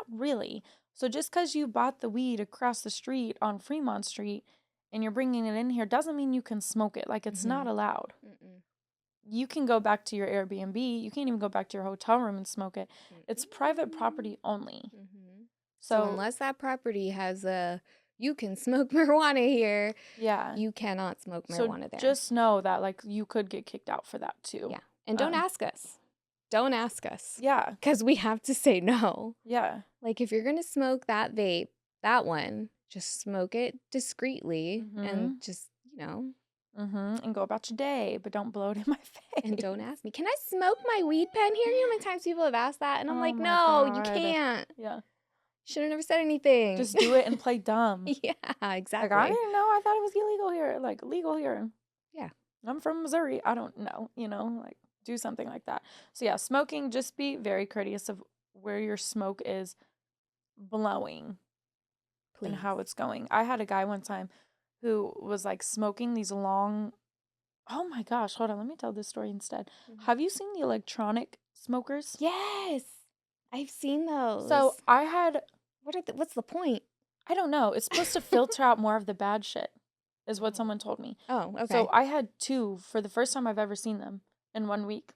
really. So just because you bought the weed across the street on Fremont Street and you're bringing it in here doesn't mean you can smoke it. Like, it's not allowed. Mm-mm. You can go back to your Airbnb. You can't even go back to your hotel room and smoke it. It's private property only. So So, unless that property has a, you can smoke marijuana here, yeah. you cannot smoke So marijuana there. just know that, like, you could get kicked out for that too. Yeah. And don't ask us. Don't ask us. Yeah. Because we have to say no. Yeah. Like, if you're going to smoke that vape, that one, just smoke it discreetly and just, And go about your day, but don't blow it in my face. and don't ask me, can I smoke my weed pen here? You know how many times people have asked that? And I'm Oh like, my no, you God. can't. Yeah. Should have never said anything. Just do it and play dumb. Yeah, Like, exactly. I didn't know. I thought it was illegal here. Like, legal here. Yeah. I'm from Missouri. I don't know. Like, do something like that. So, yeah, smoking, just be very courteous of where your smoke is blowing. Please. And how it's going. I had a guy one time who was like smoking these long. Oh my gosh, hold on, let me tell this story instead. Have you seen the electronic smokers? Yes. I've seen those. So I had, what's the point? I don't know, it's supposed to filter out more of the bad shit, is what someone told me. Oh, okay. So I had two for the first time I've ever seen them in 1 week.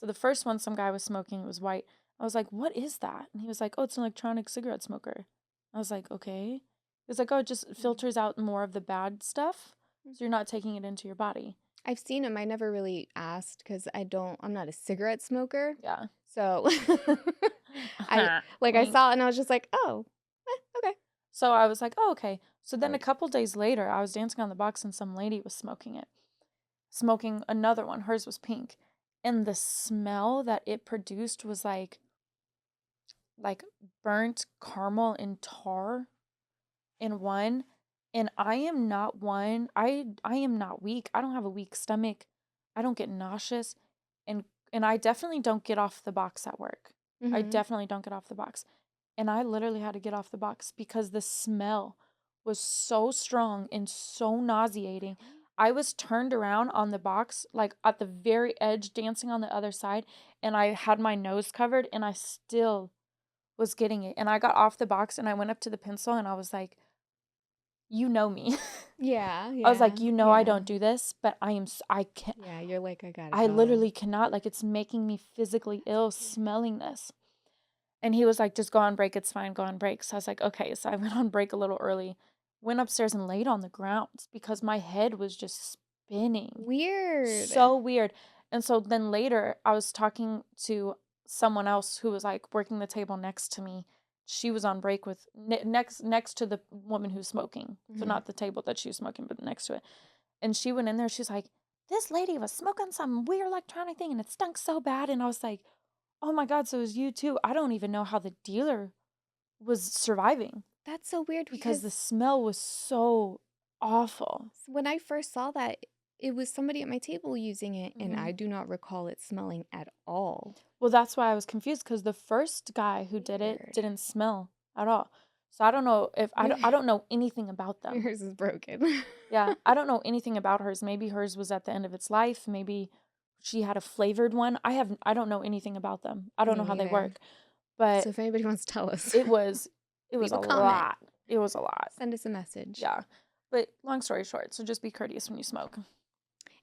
So the first one, some guy was smoking, it was white. I was like, what is that? And he was like, oh, it's an electronic cigarette smoker. I was like, okay. He was like, oh, it just filters out more of the bad stuff, so you're not taking it into your body. I've seen them. I never really asked because I'm not a cigarette smoker. Yeah. So I saw it and I was just like, oh, okay. So I was like, oh, okay. So then a couple days later, I was dancing on the box and some lady was smoking it. Smoking another one. Hers was pink. And the smell that it produced was like burnt caramel and tar in one. And I am not one. I am not weak. I don't have a weak stomach. I don't get nauseous. And I definitely don't get off the box at work. I definitely don't get off the box. And I literally had to get off the box because the smell was so strong and so nauseating. I was turned around on the box, like at the very edge, dancing on the other side, and I had my nose covered, and I still was getting it. And I got off the box and I went up to the pencil and I was like, you know me. Yeah, I was like, I don't yeah. do this, but I can't. Yeah, you're like, I gotta I go. literally cannot. Like, it's making me physically ill smelling this. And he was like, just go on break. It's fine. Go on break. So I was like, okay. So I went on break a little early, went upstairs and laid on the ground because my head was just spinning. Weird. So weird. And so then later, I was talking to someone else who was like working the table next to me. She was on break with next to the woman who's smoking. So not the table that she was smoking, but next to it. And she went in there. She's like, this lady was smoking some weird electronic thing and it stunk so bad. And I was like, oh my God, so it was you too. I don't even know how the dealer was surviving That's so weird because because the smell was so awful. when I first saw that, it was somebody at my table using it, and I do not recall it smelling at all. Well, that's why I was confused because the first guy who did it Weird. didn't smell at all. So I don't know if I don't know anything about them. Yours is broken. Yeah, I don't know anything about hers. Maybe hers was at the end of its life. Maybe she had a flavored one. I don't know anything about them. I don't Me know how they neither. work. But So if anybody wants to tell us, it was a leave a comment. lot. It was a lot. Send us a message. Yeah. But long story short, so just be courteous when you smoke.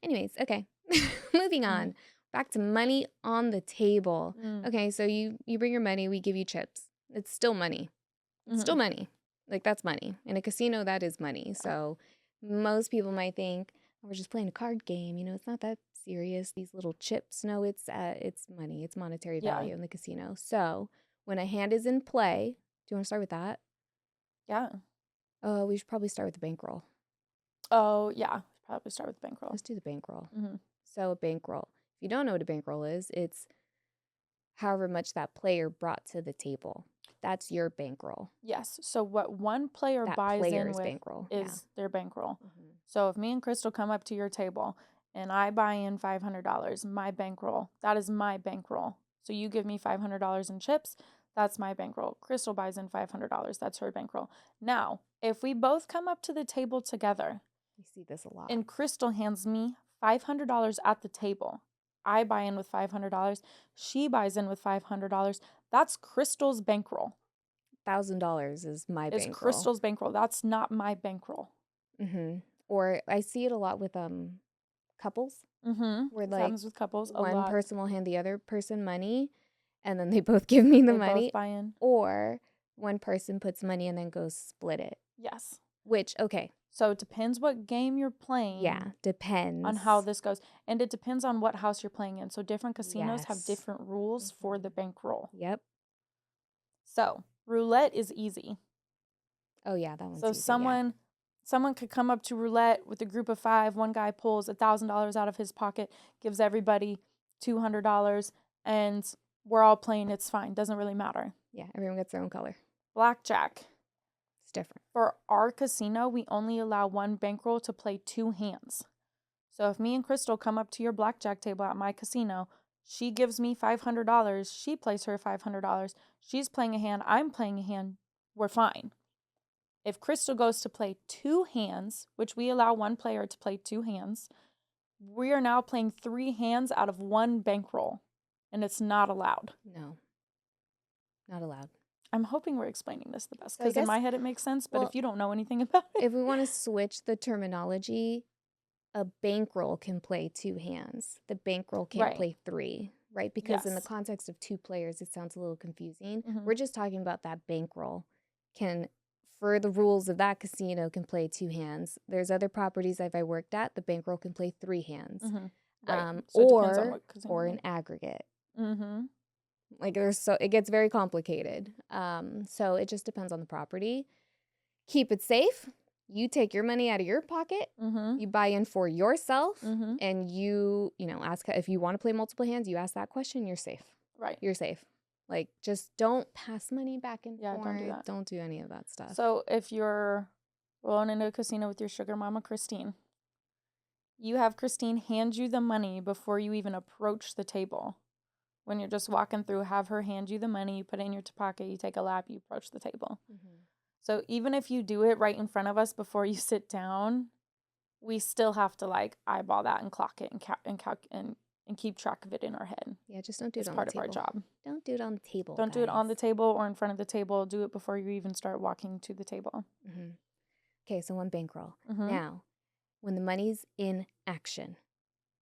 Anyways, okay. Moving on. Back to money on the table. Okay, so you bring your money, we give you chips. It's still money. It's still money. Like, that's money. In a casino, that is money. So most people might think, oh, we're just playing a card game. It's not that serious. These little chips. No, it's money. It's monetary value in the casino. So when a hand is in play, do you want to start with that? Yeah. We should probably start with the bankroll. Oh, yeah. Probably start with the bankroll. Let's do the bankroll. So a bankroll. If you don't know what a bankroll is, it's however much that player brought to the table. That's your bankroll. Yes. So what one player buys in with bankroll. is their bankroll. So if me and Krystal come up to your table and I buy in $500, my bankroll, that is my bankroll. So you give me $500 in chips, that's my bankroll. Krystal buys in $500, that's her bankroll. Now, if we both come up to the table together You see this a lot. and Krystal hands me $500 at the table, I buy in with $500, she buys in with $500, that's Krystal's bankroll. $1,000 is my It's bankroll. Krystal's bankroll. That's not my bankroll. Or I see it a lot with couples where This like happens with couples a one lot. person will hand the other person money and then they both give me the They money. both buy in. Or one person puts money and then goes split it. Yes. Which, okay. So it depends what game you're playing. Yeah, depends. On how this goes. And it depends on what house you're playing in. So different casinos have Yes. different rules for the bankroll. Yep. So roulette is easy. Oh yeah, that one's so easy. Someone could come up to roulette with a group of 5. One guy pulls $1,000 out of his pocket, gives everybody $200, and we're all playing. It's fine. Doesn't really matter. Yeah, everyone gets their own color. Blackjack. It's different. For our casino, we only allow one bankroll to play 2 hands. So if me and Krystal come up to your blackjack table at my casino, she gives me $500. She plays her $500. She's playing a hand. I'm playing a hand. We're fine. If Krystal goes to play 2 hands, which we allow one player to play 2 hands, we are now playing 3 hands out of 1 bankroll, and it's not allowed. No, not allowed. I'm hoping we're explaining this the best, So I because in guess- my head it makes sense, but well, if you don't know anything about it. If we want to switch the terminology, a bankroll can play 2 hands. The bankroll can't Right. play 3, right? Because in the Yes. context of 2 players, it sounds a little confusing. Mhm. We're just talking about that bankroll can, for the rules of that casino, can play 2 hands. There's other properties I've worked at, the bankroll can play 3 hands. Right. So it depends on what casino or you're an aggregate. Mm-hmm. Like it gets very complicated. So it just depends on the property. Keep it safe. You take your money out of your pocket. Mm-hmm. You buy in for yourself, Mm-hmm. and you ask if you want to play multiple hands. You ask that question. You're safe. Right. You're safe. Like, just don't pass money back and Yeah, forth. don't do that. Don't do any of that stuff. So if you're rolling into a casino with your sugar mama, Christine, you have Christine hand you the money before you even approach the table. When you're just walking through, have her hand you the money, you put it in your pocket, you take a lap, you approach the table. So even if you do it right in front of us before you sit down, we still have to like eyeball that and clock it and keep track of it in our head. Yeah, just don't do it It's on part the of our table. job. Don't do it on the table. Don't do it on the table or in front of the table. Do it before you even start walking to the table. Okay, so one bankroll. Mhm. Now, when the money's in action.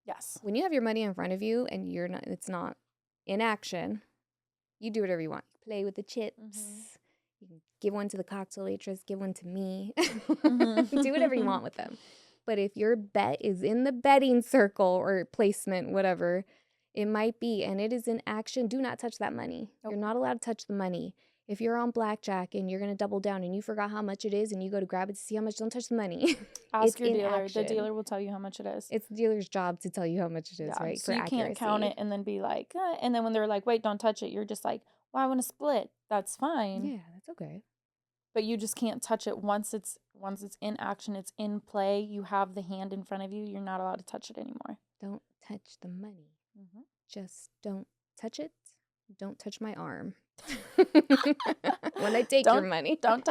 Yes. When you have your money in front of you and it's not in action, you do whatever you want. Play with the chips. You can give one to the cocktail waitress, give one to me. Do whatever you want with them. But if your bet is in the betting circle or placement, whatever it might be, and it is in action, do not touch that money. Nope. You're not allowed to touch the money. If you're on blackjack and you're going to double down and you forgot how much it is and you go to grab it to see how much, don't touch the money. Ask your in dealer. action. The dealer will tell you how much it is. It's the dealer's job to tell you how much it is, right? So for you can't count it and then be like, and then when they're like, wait, don't touch it, you're just like, well, I want to split. That's fine. Yeah, that's okay. But you just can't touch it once it's in action, it's in play, you have the hand in front of you, you're not allowed to touch it anymore. Don't touch the money. Just don't touch it. Don't touch my arm. When I take your money. Don't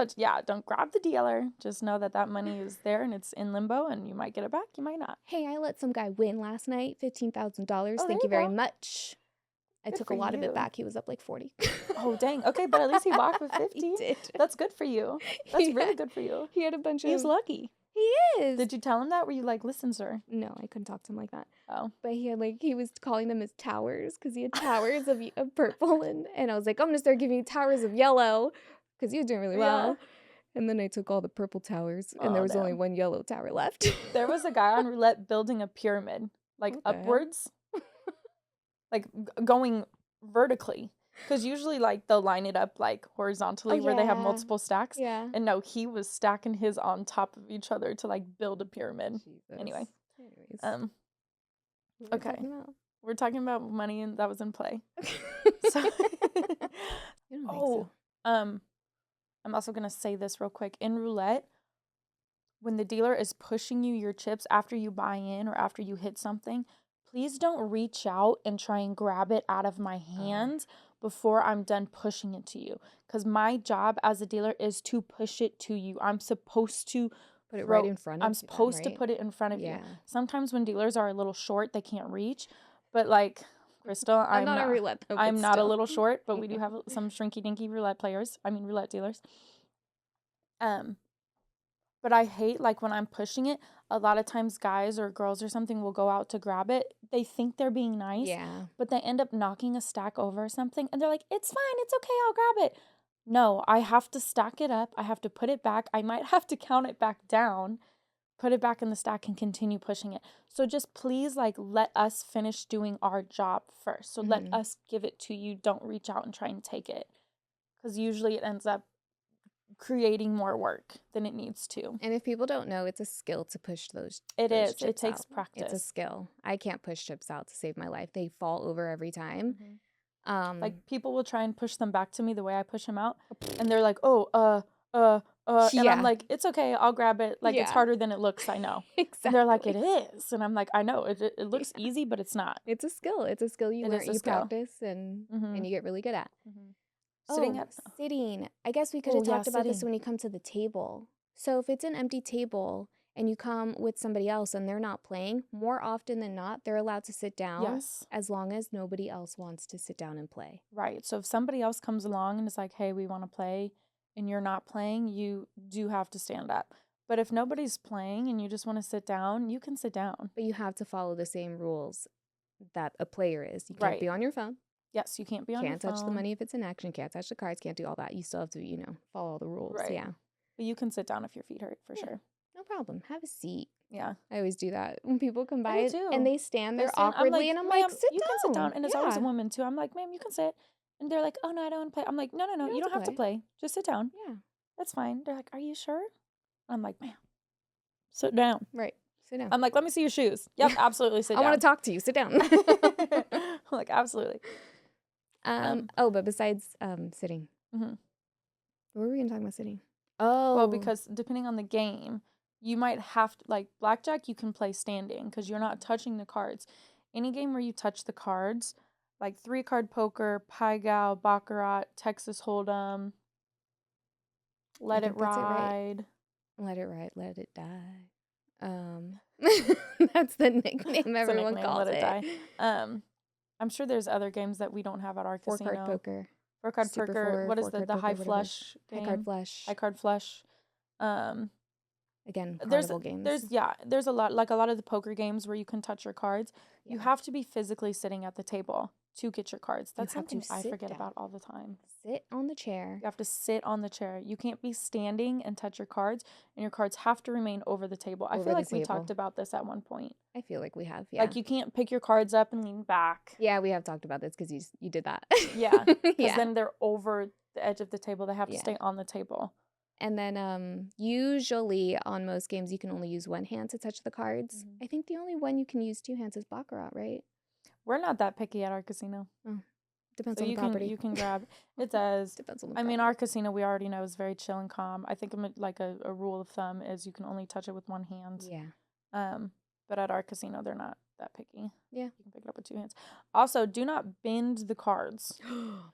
grab the dealer. Just know that money is there and it's in limbo and you might get it back, you might not. Hey, I let some guy win last night, $15,000. Oh, Thank you very much. I Good took for a lot of you. it back. He was up like 40. Oh, dang. Okay, but at least he walked with 50. He did. That's good for you. That's really good for you. He had a bunch of... He's lucky. He is. Did you tell him that? Were you like, listen, sir? No, I couldn't talk to him like that. Oh. But he was calling them his towers because he had towers of purple. And I was like, I'm going to start giving you towers of yellow because he was doing really well. Yeah. And then I took all the purple towers and there was only one yellow tower left. There was a guy on roulette building a pyramid, like upwards, like going vertically. Because usually like they'll line it up like horizontally where they have multiple stacks. Yeah. And no, he was stacking his on top of each other to like build a pyramid. Jesus. Anyway. Anyways. Okay. We're talking about money and that was in play. So I don't think so. I'm also going to say this real quick. In roulette, when the dealer is pushing you your chips after you buy in or after you hit something, please don't reach out and try and grab it out of my hands before I'm done pushing it to you. Because my job as a dealer is to push it to you. I'm supposed to Put it right in front of I'm them, supposed to right? put it in front of you. Yeah. Sometimes when dealers are a little short, they can't reach. But like, Krystal, I'm not a roulette though, I'm but not a still. little short, but we do have some shrinky dinky roulette dealers. But I hate, like, when I'm pushing it, a lot of times guys or girls or something will go out to grab it. They think they're being nice, Yeah. but they end up knocking a stack over or something, and they're like, it's fine, it's okay, I'll grab it. No, I have to stack it up. I have to put it back. I might have to count it back down, put it back in the stack, and continue pushing it. So just please, like, let us finish doing our job first. So let us give it to you. Don't reach out and try and take it, because usually it ends up creating more work than it needs to. And if people don't know, it's a skill to push those It is. chips It takes out. practice. It's a skill. I can't push chips out to save my life. They fall over every time. Like, people will try and push them back to me the way I push them out, and they're like, oh, and I'm like, it's okay, I'll grab it. Like, it's harder than it looks, I know. Exactly. And they're like, it is. And I'm like, I know, it looks easy, but it's not. It's a skill. It's a skill you It learn, is a you skill. practice, and you get really good at. Sitting. I guess we could have talked about this when you come to the table. So if it's an empty table and you come with somebody else and they're not playing, more often than not, they're allowed to sit down. Yes. As long as nobody else wants to sit down and play. Right. So if somebody else comes along and is like, hey, we want to play, and you're not playing, you do have to stand up. But if nobody's playing and you just want to sit down, you can sit down. But you have to follow the same rules that a player is. You can't be on your phone. Yes, you can't be on your phone. Can't touch the money if it's in action. Can't touch the cards. Can't do all that. You still have to, follow all the rules. Right. Yeah. But you can sit down if your feet hurt, for sure. No problem. Have a seat. Yeah. I always do that when people come by too. and they stand there awkwardly, and I'm like, sit down. You can sit down. And it's always a woman too. I'm like, ma'am, you can sit. And they're like, oh no, I don't want to play. I'm like, no, you don't have to play. Just sit down. Yeah. That's fine. They're like, are you sure? I'm like, ma'am, sit down. Right. Sit down. I'm like, let me see your shoes. Yep, absolutely, sit down. I want to talk to you. Sit down. I'm like, absolutely. But besides sitting, what were we gonna talk about sitting? Oh, well, because depending on the game, you might have to, like, blackjack, you can play standing because you're not touching the cards. Any game where you touch the cards, like 3-card poker, Pai Gow, Baccarat, Texas Hold'em, Let It Ride. Let It Ride, Let It Die. That's the nickname everyone calls it. Let It Die. I'm sure there's other games that we don't have at our casino. 4-card poker. 4-card poker. What is the high flush game? High card flush. High card flush. Again, carnival games. There's a lot of the poker games where you can touch your cards. Yeah. You have to be physically sitting at the table to get your cards. That's something I forget about all the time. Sit on the chair. You have to sit on the chair. You can't be standing and touch your cards, and your cards have to remain over the table. I feel like we talked about this at one point. I feel like we have, yeah. Like, you can't pick your cards up and lean back. Yeah, we have talked about this because you did that. Yeah, because then they're over the edge of the table. They have to stay on the table. And then usually on most games, you can only use one hand to touch the cards. I think the only one you can use 2 hands is Baccarat, right? We're not that picky at our casino. Oh, depends on the property. You can grab. It does. Depends on the property. I mean, our casino, we already know, is very chill and calm. I think a rule of thumb is you can only touch it with one hand. Yeah. But at our casino, they're not that picky. Yeah. You can pick it up with 2 hands. Also, do not bend the cards.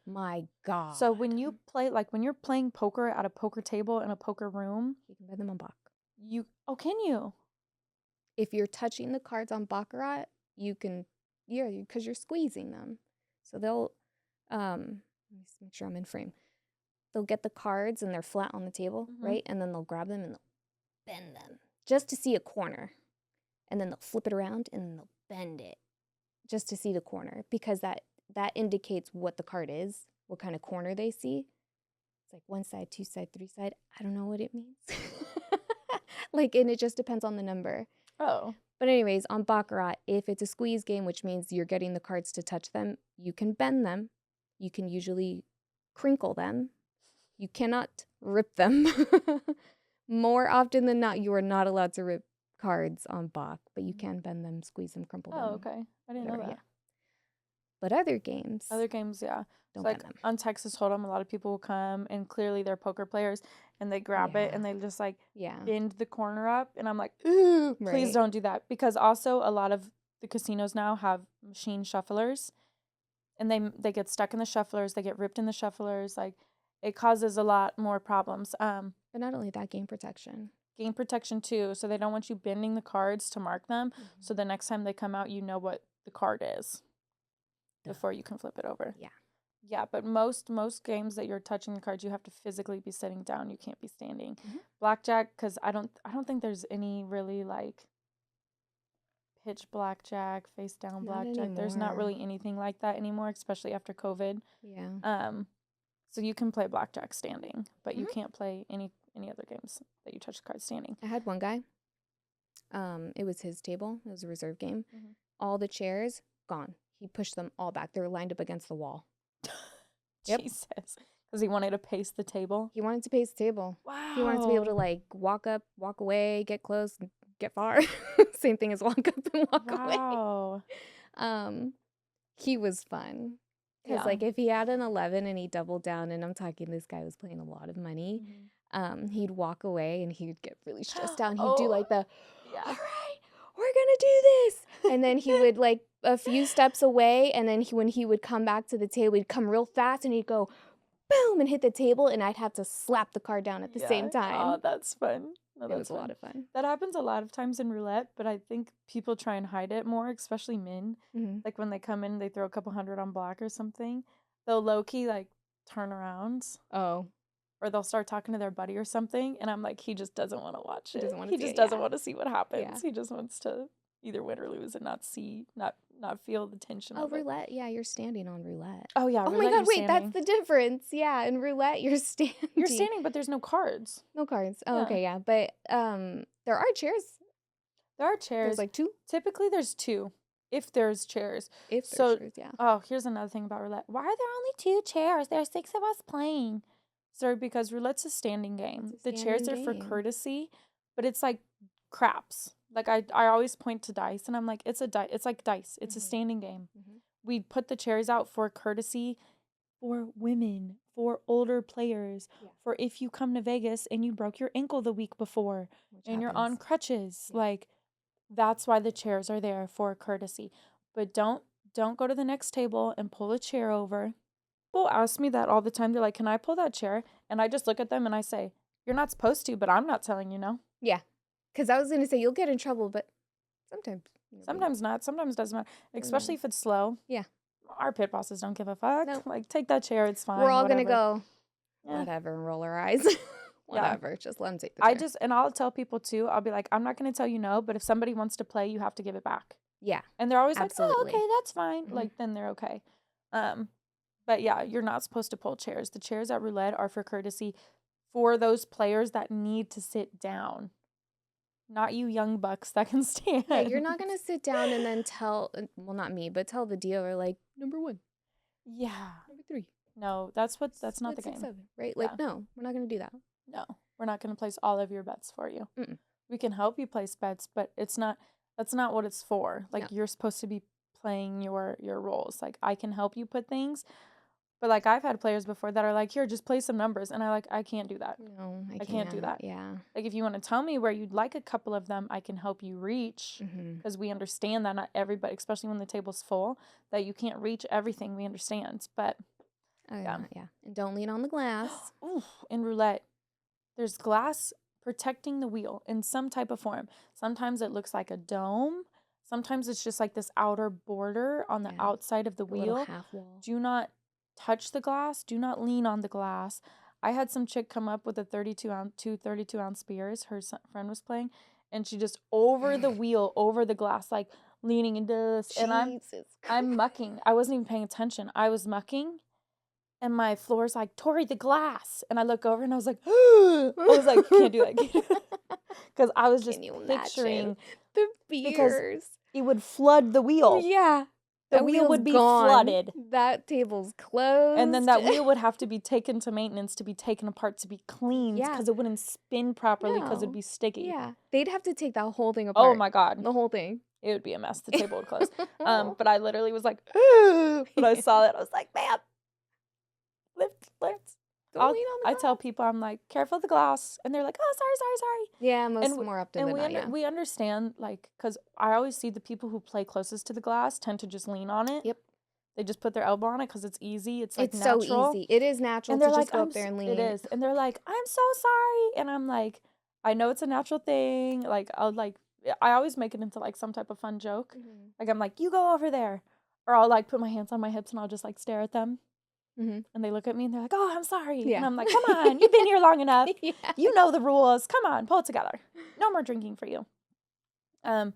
My God. So when you play, like, when you're playing poker at a poker table in a poker room, you can bend them on Baccarat. Can you? If you're touching the cards on Baccarat, you can, because you're squeezing them. So they'll, let me make sure I'm in frame. They'll get the cards and they're flat on the table, right? And then they'll grab them and they'll bend them just to see a corner. And then they'll flip it around and they'll bend it just to see the corner, because that indicates what the card is, what kind of corner they see. It's like 1 side, 2 side, 3 side. I don't know what it means. And it just depends on the number. Oh. But anyways, on Baccarat, if it's a squeeze game, which means you're getting the cards to touch them, you can bend them. You can usually crinkle them. You cannot rip them. More often than not, you are not allowed to rip cards on Bach, but you can bend them, squeeze them, crumple them. Oh, okay. I didn't know that. Yeah. But other games, yeah. Don't like bend them. On Texas Hold'em, a lot of people will come and clearly they're poker players and they grab it and they just bend the corner up, and I'm like, ooh, please don't do that, because also a lot of the casinos now have machine shufflers, and they get stuck in the shufflers, they get ripped in the shufflers, like it causes a lot more problems. But not only that, game protection. Game protection too, so they don't want you bending the cards to mark them, so the next time they come out, you know what the card is before you can flip it over. Yeah. Yeah, but most games that you're touching the cards, you have to physically be sitting down. You can't be standing. Blackjack, because I don't think there's any really like pitch blackjack, face down Not blackjack. There's not anymore. really anything like that anymore, especially after COVID. Yeah. So you can play blackjack standing, but you can't play any other games that you touch the cards standing. I had one guy. It was his table. It was a reserve game. All the chairs gone. He pushed them all back. They were lined up against the wall. Yep. Jesus. Because he wanted to pace the table. He wanted to pace the table. Wow. He wanted to be able to like walk up, walk away, get close, get far. Same thing as walk up and walk away. Wow. He was fun. Because Yeah. like if he had an 11 and he doubled down, and I'm talking this guy was playing a lot of money, he'd walk away and he'd get really stressed out. And he'd do like the, all right, we're gonna do this. And then he would like a few steps away, and then when he would come back to the table, he'd come real fast and he'd go boom and hit the table, and I'd have to slap the card down at the same time. Oh, that's fun. No, it was a lot of fun. That happens a lot of times in roulette, but I think people try and hide it more, especially men. Like when they come in, they throw a couple hundred on black or something. They'll low-key like turn around. Oh. Or they'll start talking to their buddy or something, and I'm like, he just doesn't want to watch it. He just doesn't want to see what happens. He just wants to either win or lose and not feel the tension of roulette. Yeah, you're standing on roulette. Oh, yeah. Oh, my God. Wait, that's the difference. Yeah, in roulette, you're standing. You're standing, but there's no cards. No cards. Oh, okay, yeah. But there are chairs. There are chairs. There's like 2? Typically, there's 2. If there's chairs. If there's chairs, yeah. Oh, here's another thing about roulette. Why are there only 2 chairs? There are 6 of us playing. Sir, because roulette's a standing game. The chairs are for courtesy, but it's like craps. Like I always point to dice, and I'm like, it's like dice. It's a standing game. We put the chairs out for courtesy, for women, for older players, for if you come to Vegas and you broke your ankle the week before and you're on crutches. Like that's why the chairs are there, for courtesy. But don't go to the next table and pull a chair over. People ask me that all the time. They're like, can I pull that chair? And I just look at them and I say, you're not supposed to, but I'm not telling you no. Yeah. Because I was going to say, you'll get in trouble, but sometimes. Sometimes not. Sometimes it doesn't matter. Especially if it's slow. Yeah. Our pit bosses don't give a fuck. Nope. Like, take that chair. It's fine. We're all going to go, whatever, and roll our eyes. Whatever. Just let them take the chair. And I'll tell people too, I'll be like, I'm not going to tell you no, but if somebody wants to play, you have to give it back. Yeah. And they're always like, oh, okay, that's fine. Like, then they're okay. But yeah, you're not supposed to pull chairs. The chairs at roulette are for courtesy for those players that need to sit down. Not you young bucks that can stand. Yeah, you're not going to sit down and then tell, well, not me, but tell the dealer, like, number 1. Yeah. Number 3. No, that's not the game. 6, 7, right? Like, no, we're not going to do that. No, we're not going to place all of your bets for you. We can help you place bets, but that's not what it's for. Like, you're supposed to be playing your roles. Like, I can help you put things. But, like, I've had players before that are like, here, just play some numbers. And I can't do that. No, I can't do that. Yeah. Like, if you want to tell me where you'd like a couple of them, I can help you reach. Because we understand that not everybody, especially when the table's full, that you can't reach everything. We understand. But, yeah. And don't lean on the glass. Ooh, in roulette, there's glass protecting the wheel in some type of form. Sometimes it looks like a dome. Sometimes it's just like this outer border on the outside of the wheel. Little half wall. Do not touch the glass. Do not lean on the glass. I had some chick come up with a 32-ounce beers. Her friend was playing, and she just over the wheel, over the glass, like leaning into this. And I'm mucking. I wasn't even paying attention. I was mucking, and my floor's like, Tori, the glass. And I look over, and I was like, I was like, can't do that. Because I was just picturing the beers. Because it would flood the wheel. Yeah. The wheel would be flooded. That table's closed. And then that wheel would have to be taken to maintenance, to be taken apart, to be cleaned. Because it wouldn't spin properly because it'd be sticky. Yeah. They'd have to take that whole thing apart. Oh, my God. The whole thing. It would be a mess. The table would close. But I literally was like, when I saw that, I was like, man, lift. Go lean on the I tell glass. people, I'm like, careful of the glass, and they're like, oh, sorry. Yeah, And more often than not, yeah. we understand, like, because I always see the people who play closest to the glass tend to just lean on it. Yep. They just put their elbow on it because it's easy. It's like It's so natural. easy. It is natural And to they're just like, go up there and it lean. is. And they're like, I'm so sorry. And I'm like, I know it's a natural thing. Like, I always make it into like some type of fun joke. Mm-hmm. Like, I'm like, you go over there. Or I'll like put my hands on my hips and I'll just like stare at them. Mm-hmm. And they look at me and they're like, oh, I'm sorry. Yeah. And I'm like, come on, you've been here long enough. Yeah. You know the rules. Come on, pull it together. No more drinking for you. Yeah,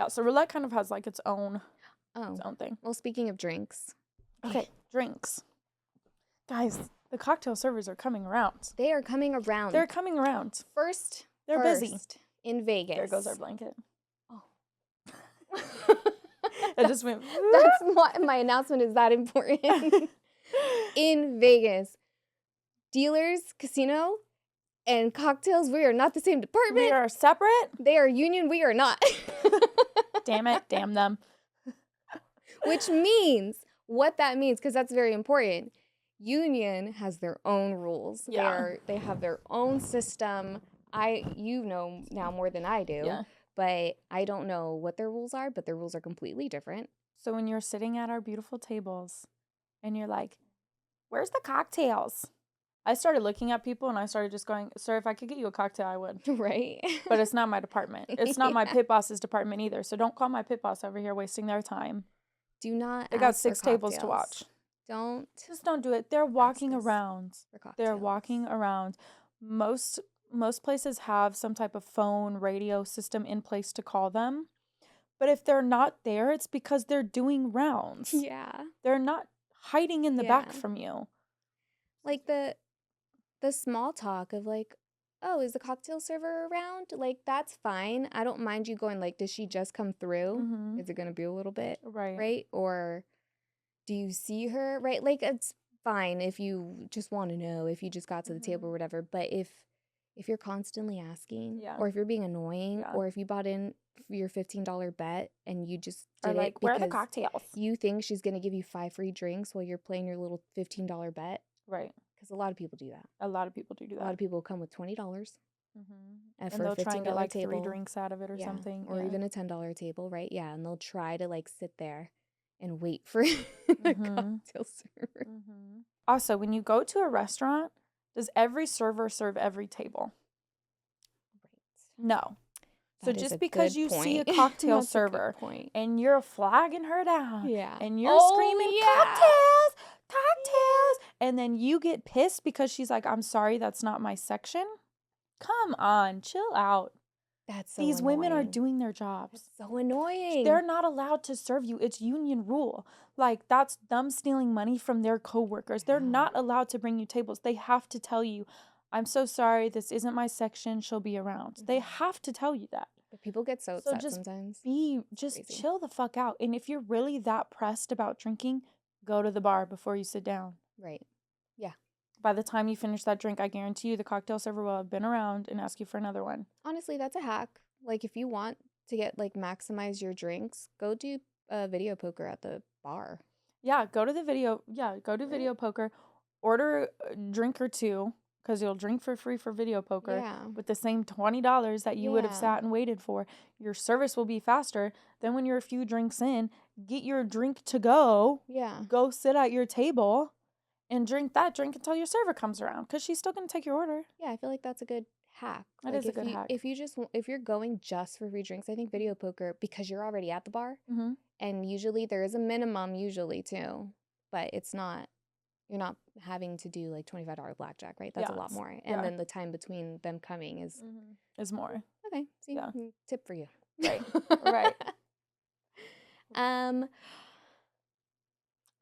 so roulette kind of has like its own thing. Well, speaking of drinks. Okay, drinks. Guys, the cocktail servers are coming around. They are coming around. They're coming around. They're busy. In Vegas. There goes our blanket. Oh. It just went. That's why my announcement is that important. In Vegas, dealers, casino, and cocktails, we are not the same department. We are separate. They are union, we are not. Damn it, damn them. Which means, what that means, because that's very important, union has their own rules. Yeah. They have their own system. You know now more than I do. Yeah. But I don't know what their rules are, but their rules are completely different. So when you're sitting at our beautiful tables and you're like, where's the cocktails? I started looking at people and I started just going, sir, if I could get you a cocktail, I would. Right. But it's not my department. It's not my pit boss's department either. So don't call my pit boss over here wasting their time. Do not They got ask for 6 tables to cocktails. watch. Just don't do it. They're walking around. They're cocktails. walking around. Most places have some type of phone radio system in place to call them. But if they're not there, it's because they're doing rounds. Yeah. They're not hiding in the back from you. Like the small talk of like, oh, is the cocktail server around? Like, that's fine. I don't mind you going like, does she just come through? Mm-hmm. Is it going to be a little bit? Right. Right? Or do you see her? Right? Like, it's fine if you just want to know, if you just got to the table or whatever. But if you're constantly asking, or if you're being annoying, or if you bought in your $15 bet and you just did like, it where are because the cocktails? You think she's going to give you 5 free drinks while you're playing your little $15 bet. Right. Because a lot of people do that. A lot of people do that. A lot of people come with $20. And for they'll try and get like table, 3 drinks out of it or something. Or even a $10 table, right? Yeah, and they'll try to like sit there and wait for the cocktail server. Also, when you go to a restaurant, does every server serve every table? Right. No. So just because you see a cocktail server and you're flagging her down and you're screaming, cocktails, and then you get pissed because she's like, I'm sorry, that's not my section. Come on, chill out. That's so These annoying. women are doing their jobs. That's so annoying. They're not allowed to serve you. It's union rule. Like, that's them stealing money from their coworkers. They're not allowed to bring you tables. They have to tell you, I'm so sorry, this isn't my section, she'll be around. They have to tell you that. But people get so upset sometimes. Just chill the fuck out. And if you're really that pressed about drinking, go to the bar before you sit down. Right. Yeah. By the time you finish that drink, I guarantee you the cocktail server will have been around and ask you for another one. Honestly, that's a hack. Like, if you want to get, like, maximize your drinks, go do video poker at the bar. Yeah, go do video poker. Order a drink or two, because you'll drink for free for video poker with the same $20 that you would have sat and waited for. Your service will be faster. Then when you're a few drinks in, get your drink to go. Yeah. Go sit at your table and drink until your server comes around, because she's still going to take your order. Yeah, I feel like that's a good hack. That is a good hack. If you're going just for free drinks, I think video poker, because you're already at the bar, and usually there is a minimum too, but it's not. You're not having to do like $25 blackjack, right? That's a lot more. And then the time between them coming is more. Okay. See, tip for you. Right. Right.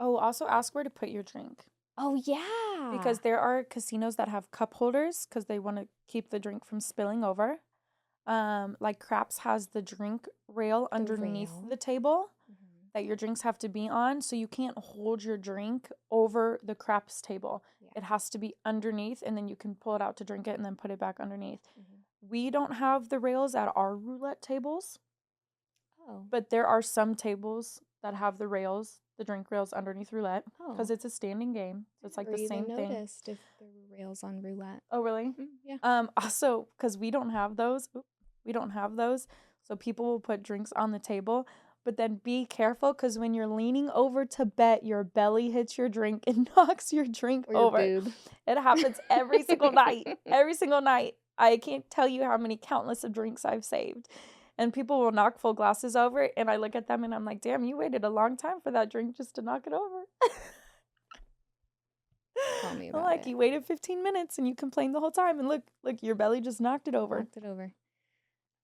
Oh, also ask where to put your drink. Oh, yeah. Because there are casinos that have cup holders because they want to keep the drink from spilling over. Like Craps has the drink rail underneath the table that your drinks have to be on, so you can't hold your drink over the Craps table. It has to be underneath, and then you can pull it out to drink it and then put it back underneath. We don't have the rails at our roulette tables, but there are some tables that have the rails the drink rails underneath roulette because Oh, it's a standing game. So it's like never the even same thing. noticed if there were rails on roulette. Oh, really? Yeah. Also, because we don't have those, so people will put drinks on the table. But then be careful because when you're leaning over to bet, your belly hits your drink and knocks your drink Or your over. boob. It happens every single night. Every single night. I can't tell you how many countless of drinks I've saved. And people will knock full glasses over, and I look at them and I'm like, damn, you waited a long time for that drink just to knock it over. Tell me I'm about like, it. you waited 15 minutes and you complained the whole time, and look, your belly just knocked it over. Knocked it over.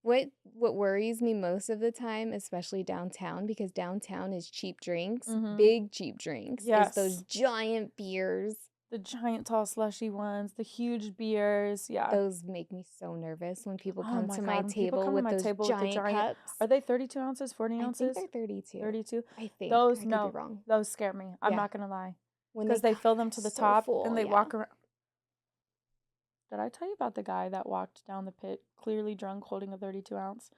What worries me most of the time, especially downtown, because downtown is cheap drinks, big cheap drinks, is those Yes. giant beers. The giant tall slushy ones, the huge beers. Yeah. Those make me so nervous when people Oh come my to God. my When people table come to with my those table with the giant giant, cups. are they 32 ounces, 40 I ounces? think they're 32. 32. I think. Those, I could no, be wrong. those scare me. I'm Yeah. not going to lie. When Because they fill them to the so top full, and they yeah. walk around. Did I tell you about the guy that walked down the pit clearly drunk holding a 32 ounce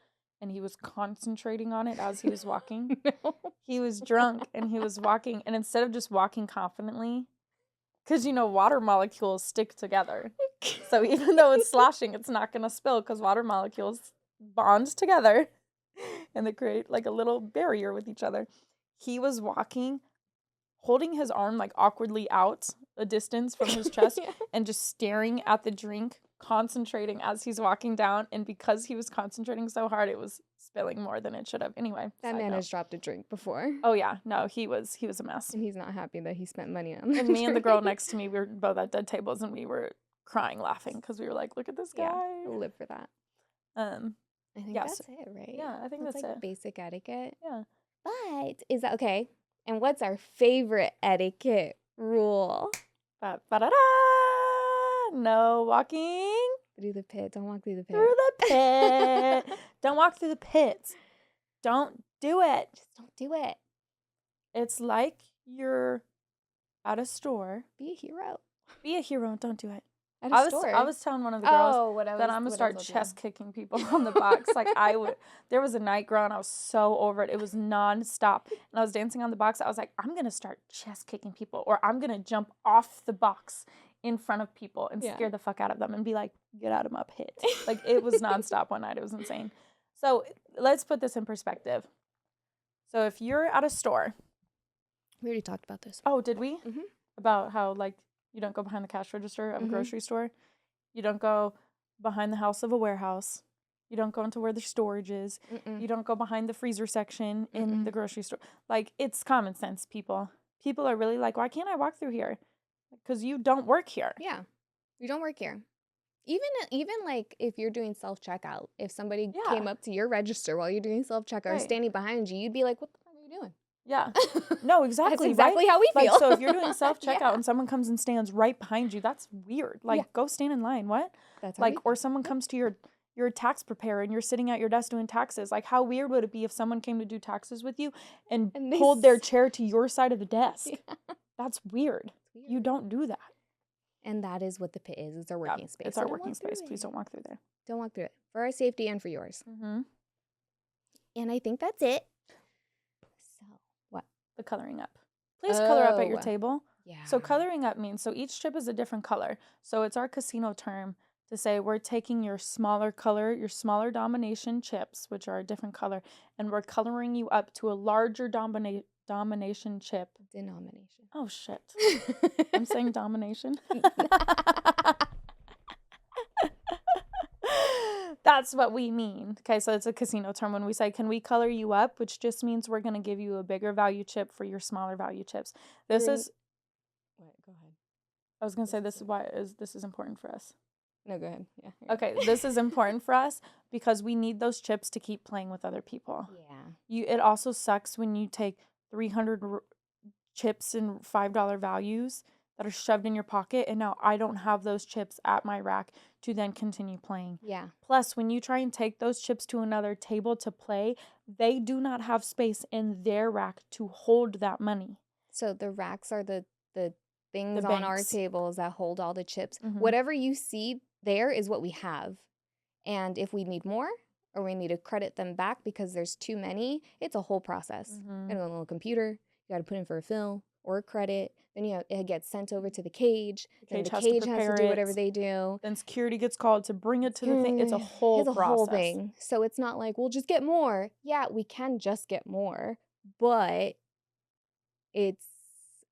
and he was concentrating on it as he was walking? No. He was drunk and he was walking, and instead of just walking confidently, because water molecules stick together. So even though it's sloshing, it's not going to spill because water molecules bond together and they create like a little barrier with each other. He was walking, holding his arm like awkwardly out a distance from his chest Yeah. and just staring at the drink, concentrating as he's walking down. And because he was concentrating so hard, it was spilling more than it should have. Anyway, That man has dropped a drink before. Oh yeah, no, he was a mess. And he's not happy that he spent money on that. And me and the girl next to me, we were both at dead tables and we were crying laughing because we were like, look at this guy. Yeah, I'll live for that. I think yes. that's it, right? Yeah, I think that's like it. Basic etiquette. Yeah. But is that okay? And what's our favorite etiquette rule? Ba-da-da! No walking Through the pit. Don't walk through the pit. through the pit. Don't walk through the pits. Don't do it. Just don't do it. It's like you're at a store. Be a hero. Be a hero. Don't do it. At a store. I was telling one of the girls that I'm gonna what start else I'll do. chest kicking people on the box. Like I would. There was a night, girl, and I was so over it. It was nonstop, and I was dancing on the box. I was like, I'm gonna start chest kicking people, or I'm gonna jump off the box in front of people and scare the fuck out of them and be like, get out of my pit. Like it was nonstop one night. It was insane. So let's put this in perspective. So if you're at a store. We already talked about this. Oh, did we? Mm-hmm. About how like you don't go behind the cash register of a grocery store. You don't go behind the house of a warehouse. You don't go into where the storage is. You don't go behind the freezer section in the grocery store. Like, it's common sense, people. People are really like, why can't I walk through here? Because you don't work here. Yeah. You don't work here. Even like if you're doing self-checkout, if somebody came up to your register while you're doing self-checkout or standing behind you, you'd be like, what the fuck are you doing? Yeah. No, exactly. That's exactly how we feel. Like, so if you're doing self-checkout and someone comes and stands right behind you, that's weird. Like, go stand in line. What? That's how like, or someone comes to your tax preparer and you're sitting at your desk doing taxes. Like, how weird would it be if someone came to do taxes with you and pulled their chair to your side of the desk? Yeah. That's weird. You don't do that. And that is what the pit is. It's our working space. It's our working space. Please don't walk through there. Don't walk through it. For our safety and for yours. Mm-hmm. And I think that's it. So, what? The coloring up. Please color up at your table. Yeah. So coloring up means, so each chip is a different color. So it's our casino term to say we're taking your smaller color, your smaller domination chips, which are a different color, and we're coloring you up to a larger domination chip. Denomination. Oh, shit. I'm saying domination. That's what we mean. Okay, so it's a casino term when we say, can we color you up? Which just means we're going to give you a bigger value chip for your smaller value chips. This is... Wait, go ahead. I was going to say this is why this is important for us. No, go ahead. Yeah. Okay, this is important for us because we need those chips to keep playing with other people. Yeah. It also sucks when you take 300 chips and $5 values that are shoved in your pocket, and now I don't have those chips at my rack to then continue playing. Yeah. Plus, when you try and take those chips to another table to play, they do not have space in their rack to hold that money. So the racks are the things on our tables that hold all the chips. Whatever you see there is what we have. And if we need more or we need to credit them back because there's too many, it's a whole process. You got a little computer, You got to put in for a fill or a credit. Then it gets sent over to the cage. The Then cage the has to cage has to prepare do whatever it. they do. Then security gets called to bring it to the thing. It's a whole It's a whole process. thing. So it's not like, we'll just get more. Yeah, we can just get more, but it's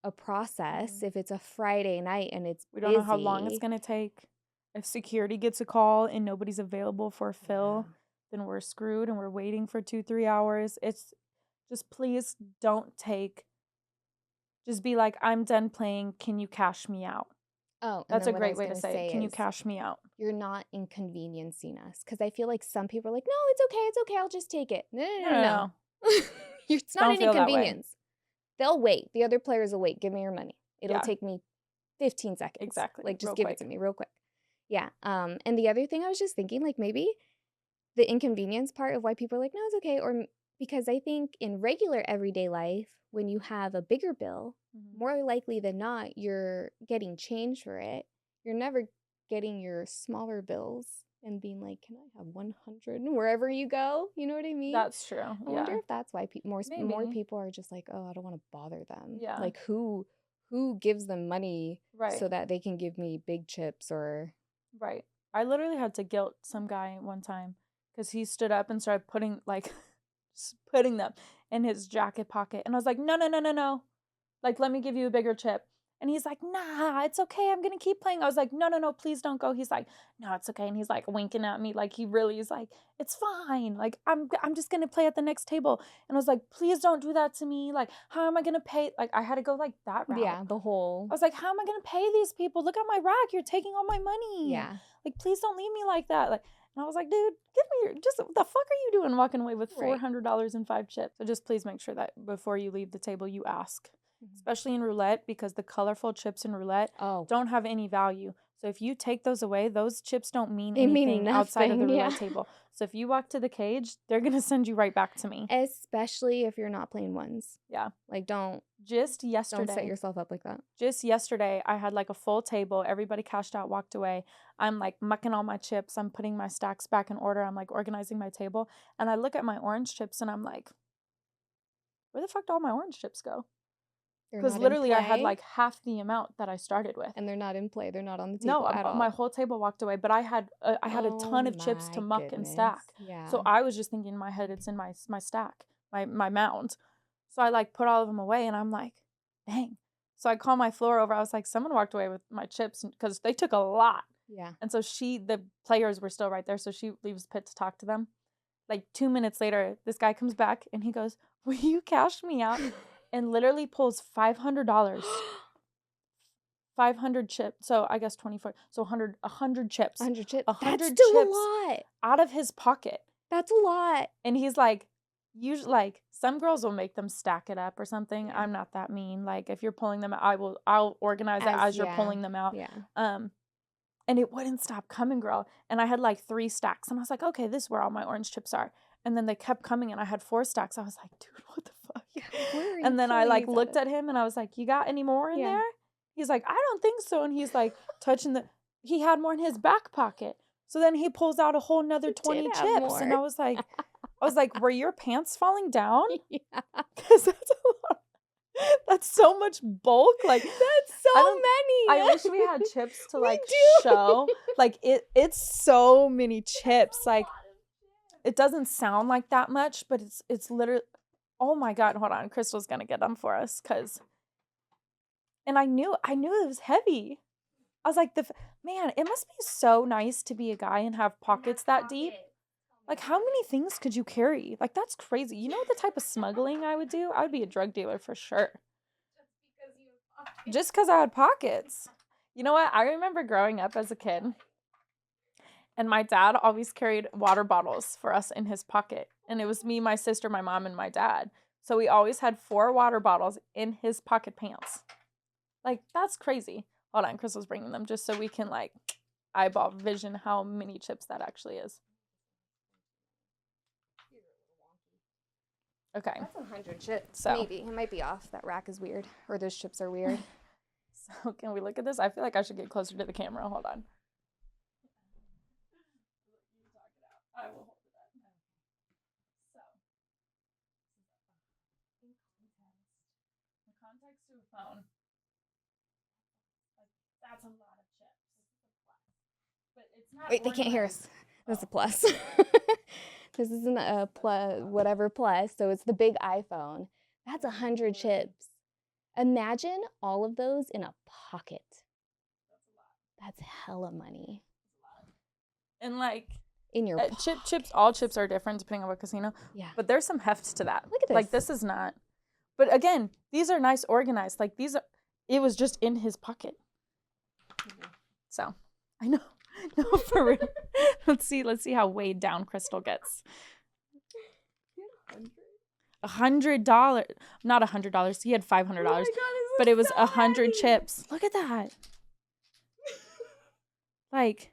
a process. If it's a Friday night and it's We don't know how long it's going to take. If security gets a call and nobody's available for a fill, then we're screwed and we're waiting for 2-3 hours. It's just, please don't take, just be like, I'm done playing. Can you cash me out? Oh, and That's then a what I great was way to gonna say it. say Can you is, cash me out? you're not inconveniencing us. Because I feel like some people are like, no, it's okay, I'll just take it. No. It's not Don't an feel that way. inconvenience. They'll wait. The other players will wait. Give me your money. It'll take me 15 seconds. Exactly. Like, just Real give quick. it to me real quick. Yeah. And the other thing I was just thinking, like, maybe the inconvenience part of why people are like, no, it's okay, or because I think in regular everyday life, when you have a bigger bill, more likely than not, you're getting change for it. You're never getting your smaller bills and being like, can I have 100 wherever you go? You know what I mean? That's true. I wonder if that's why more Maybe. people are just like, oh, I don't want to bother them. Yeah. Like, who gives them money Right. so that they can give me big chips or Right. I literally had to guilt some guy one time because he stood up and started putting like just putting them in his jacket pocket, and I was like, no, no, no, no, no. Like, let me give you a bigger chip. And he's like, nah, it's okay. I'm going to keep playing. I was like, no, no, no, please don't go. He's like, no, it's okay. And he's like winking at me. Like, he really is like, it's fine. Like, I'm just going to play at the next table. And I was like, please don't do that to me. Like, how am I going to pay? Like, I had to go like that route. yeah, the whole. I was like, how am I going to pay these people? Look at my rack. You're taking all my money. Yeah. Like, please don't leave me like that. Like, and I was like, dude, give me your, just, what the fuck are you doing walking away with $400 and 5 chips? So just please make sure that before you leave the table, you ask. Especially in roulette, because the colorful chips in roulette don't have any value. So if you take those away, those chips don't mean anything outside of the roulette table. So if you walk to the cage, they're going to send you right back to me. Especially if you're not playing ones. Yeah. Like, don't set yourself up like that. Just yesterday, I had like a full table. Everybody cashed out, walked away. I'm like mucking all my chips. I'm putting my stacks back in order. I'm like organizing my table. And I look at my orange chips and I'm like, where the fuck did all my orange chips go? Because literally I had like half the amount that I started with. And they're not in play. They're not on the table at all. My whole table walked away, but I had a ton of chips to muck and stack. Yeah. So I was just thinking in my head, it's in my stack, my mound. So I like put all of them away and I'm like, dang. So I call my floor over. I was like, someone walked away with my chips because they took a lot. Yeah. And so the players were still right there. So she leaves pit to talk to them. Like 2 minutes later, this guy comes back and he goes, will you cash me out? And literally pulls $500. 500 chips. So I guess 24. So 100 chips. 100 chips. 100 That's still chips a lot. out of his pocket. That's a lot. And he's like, usually, like, some girls will make them stack it up or something. Yeah. I'm not that mean. Like, if you're pulling them out, I'll organize it as you're pulling them out. Yeah. And it wouldn't stop coming, girl. And I had like 3 stacks. And I was like, okay, this is where all my orange chips are. And then they kept coming and I had 4 stacks. I was like, dude, what the fuck? And then I like looked at him and I was like, you got any more in there? He's like, I don't think so. And he's like touching he had more in his back pocket. So then he pulls out a whole nother 20 chips. And I was like, were your pants falling down? Yeah. Because that's a lot. That's so much bulk. Like, that's so many. I wish we had chips to like show. Like it's so many chips. Like, it doesn't sound like that much, but it's literally, oh my God, hold on. Krystal's gonna get them for us and I knew it was heavy. I was like, man, it must be so nice to be a guy and have pockets that deep. Like, how many things could you carry? Like, that's crazy. You know the type of smuggling I would do? I would be a drug dealer for sure. Just because I had pockets. You know what? I remember growing up as a kid, and my dad always carried water bottles for us in his pocket. And it was me, my sister, my mom, and my dad. So we always had 4 water bottles in his pocket pants. Like, that's crazy. Hold on, Krystal's bringing them just so we can, like, eyeball vision how many chips that actually is. Okay. That's 100 chips. So. Maybe. It might be off. That rack is weird. Or those chips are weird. So, can we look at this? I feel like I should get closer to the camera. Hold on. I will hold it up. So. phone. Like, that's a lot of chips. But it's not Wait, they can't hear organized. us. That's a Oh. plus. This isn't a plus, whatever plus, so it's the big iPhone. That's 100 chips. Imagine all of those in a pocket. That's a lot. That's hella money. And like In your pocket. chips, all chips are different depending on what casino. Yeah. But there's some heft to that. Look at this. Like this is not. But again, these are nice organized. Like these are. It was just in his pocket. So I know. No, for real. Let's see how weighed down Krystal gets. $100. Not $100. He had $500. Oh my God, but it was so 100 heavy. chips. Look at that. Like.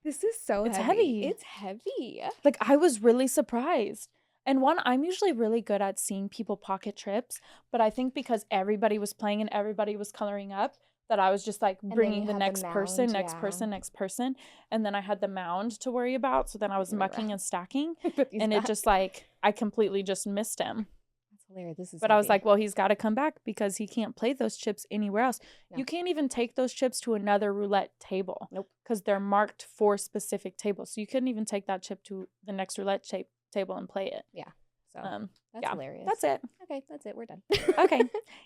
This is so It's heavy. heavy. It's heavy. Like, I was really surprised. And one, I'm usually really good at seeing people pocket trips, but I think because everybody was playing and everybody was coloring up, that I was just like bringing the next person, next person. And then I had the mound to worry about. So then I was mucking and stacking. And it just like, I completely just missed him. That's hilarious. This is But heavy. I was like, well, he's got to come back because he can't play those chips anywhere else. No. You can't even take those chips to another roulette table. Nope. Because they're marked for specific tables. So you couldn't even take that chip to the next roulette table and play it. Yeah. So that's yeah, hilarious. That's it. Okay, that's it. We're done. Okay.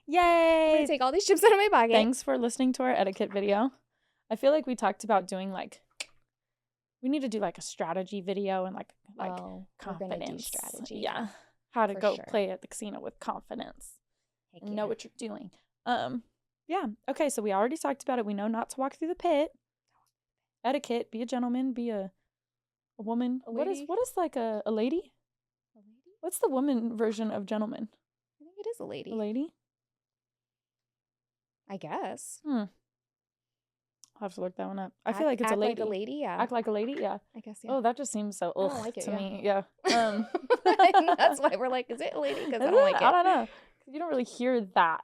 Yay. I'm gonna take all these chips out of my pocket. Thanks for listening to our etiquette video. I feel like we talked about doing like, we need to do like a strategy video and like We're confidence. gonna do strategy. Yeah. How to For go sure. play at the casino with confidence. Heck And yeah. know what you're doing. Yeah. Okay, so we already talked about it. We know not to walk through the pit. Etiquette, be a gentleman, be a woman. A What lady? is like a lady? A lady? What's the woman version of gentleman? I think it is a lady. A lady? I guess. I'll have to look that one up. I feel like it's a lady. Act like a lady, yeah. Act like a lady, yeah. I guess, yeah. Oh, that just seems so don't like it, to yeah. me. Yeah. That's why we're like, is it a lady? Because I don't like it. I don't know. You don't really hear that.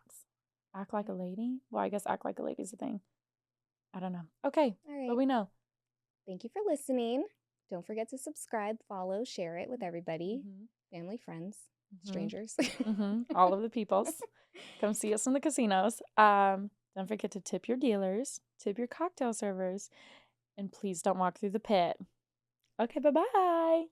Act like a lady? Well, I guess act like a lady is a thing. I don't know. Okay. All right. But we know. Thank you for listening. Don't forget to subscribe, follow, share it with everybody. Family, friends, strangers. All of the peoples. Come see us in the casinos. Don't forget to tip your dealers, tip your cocktail servers, and please don't walk through the pit. Okay, bye-bye.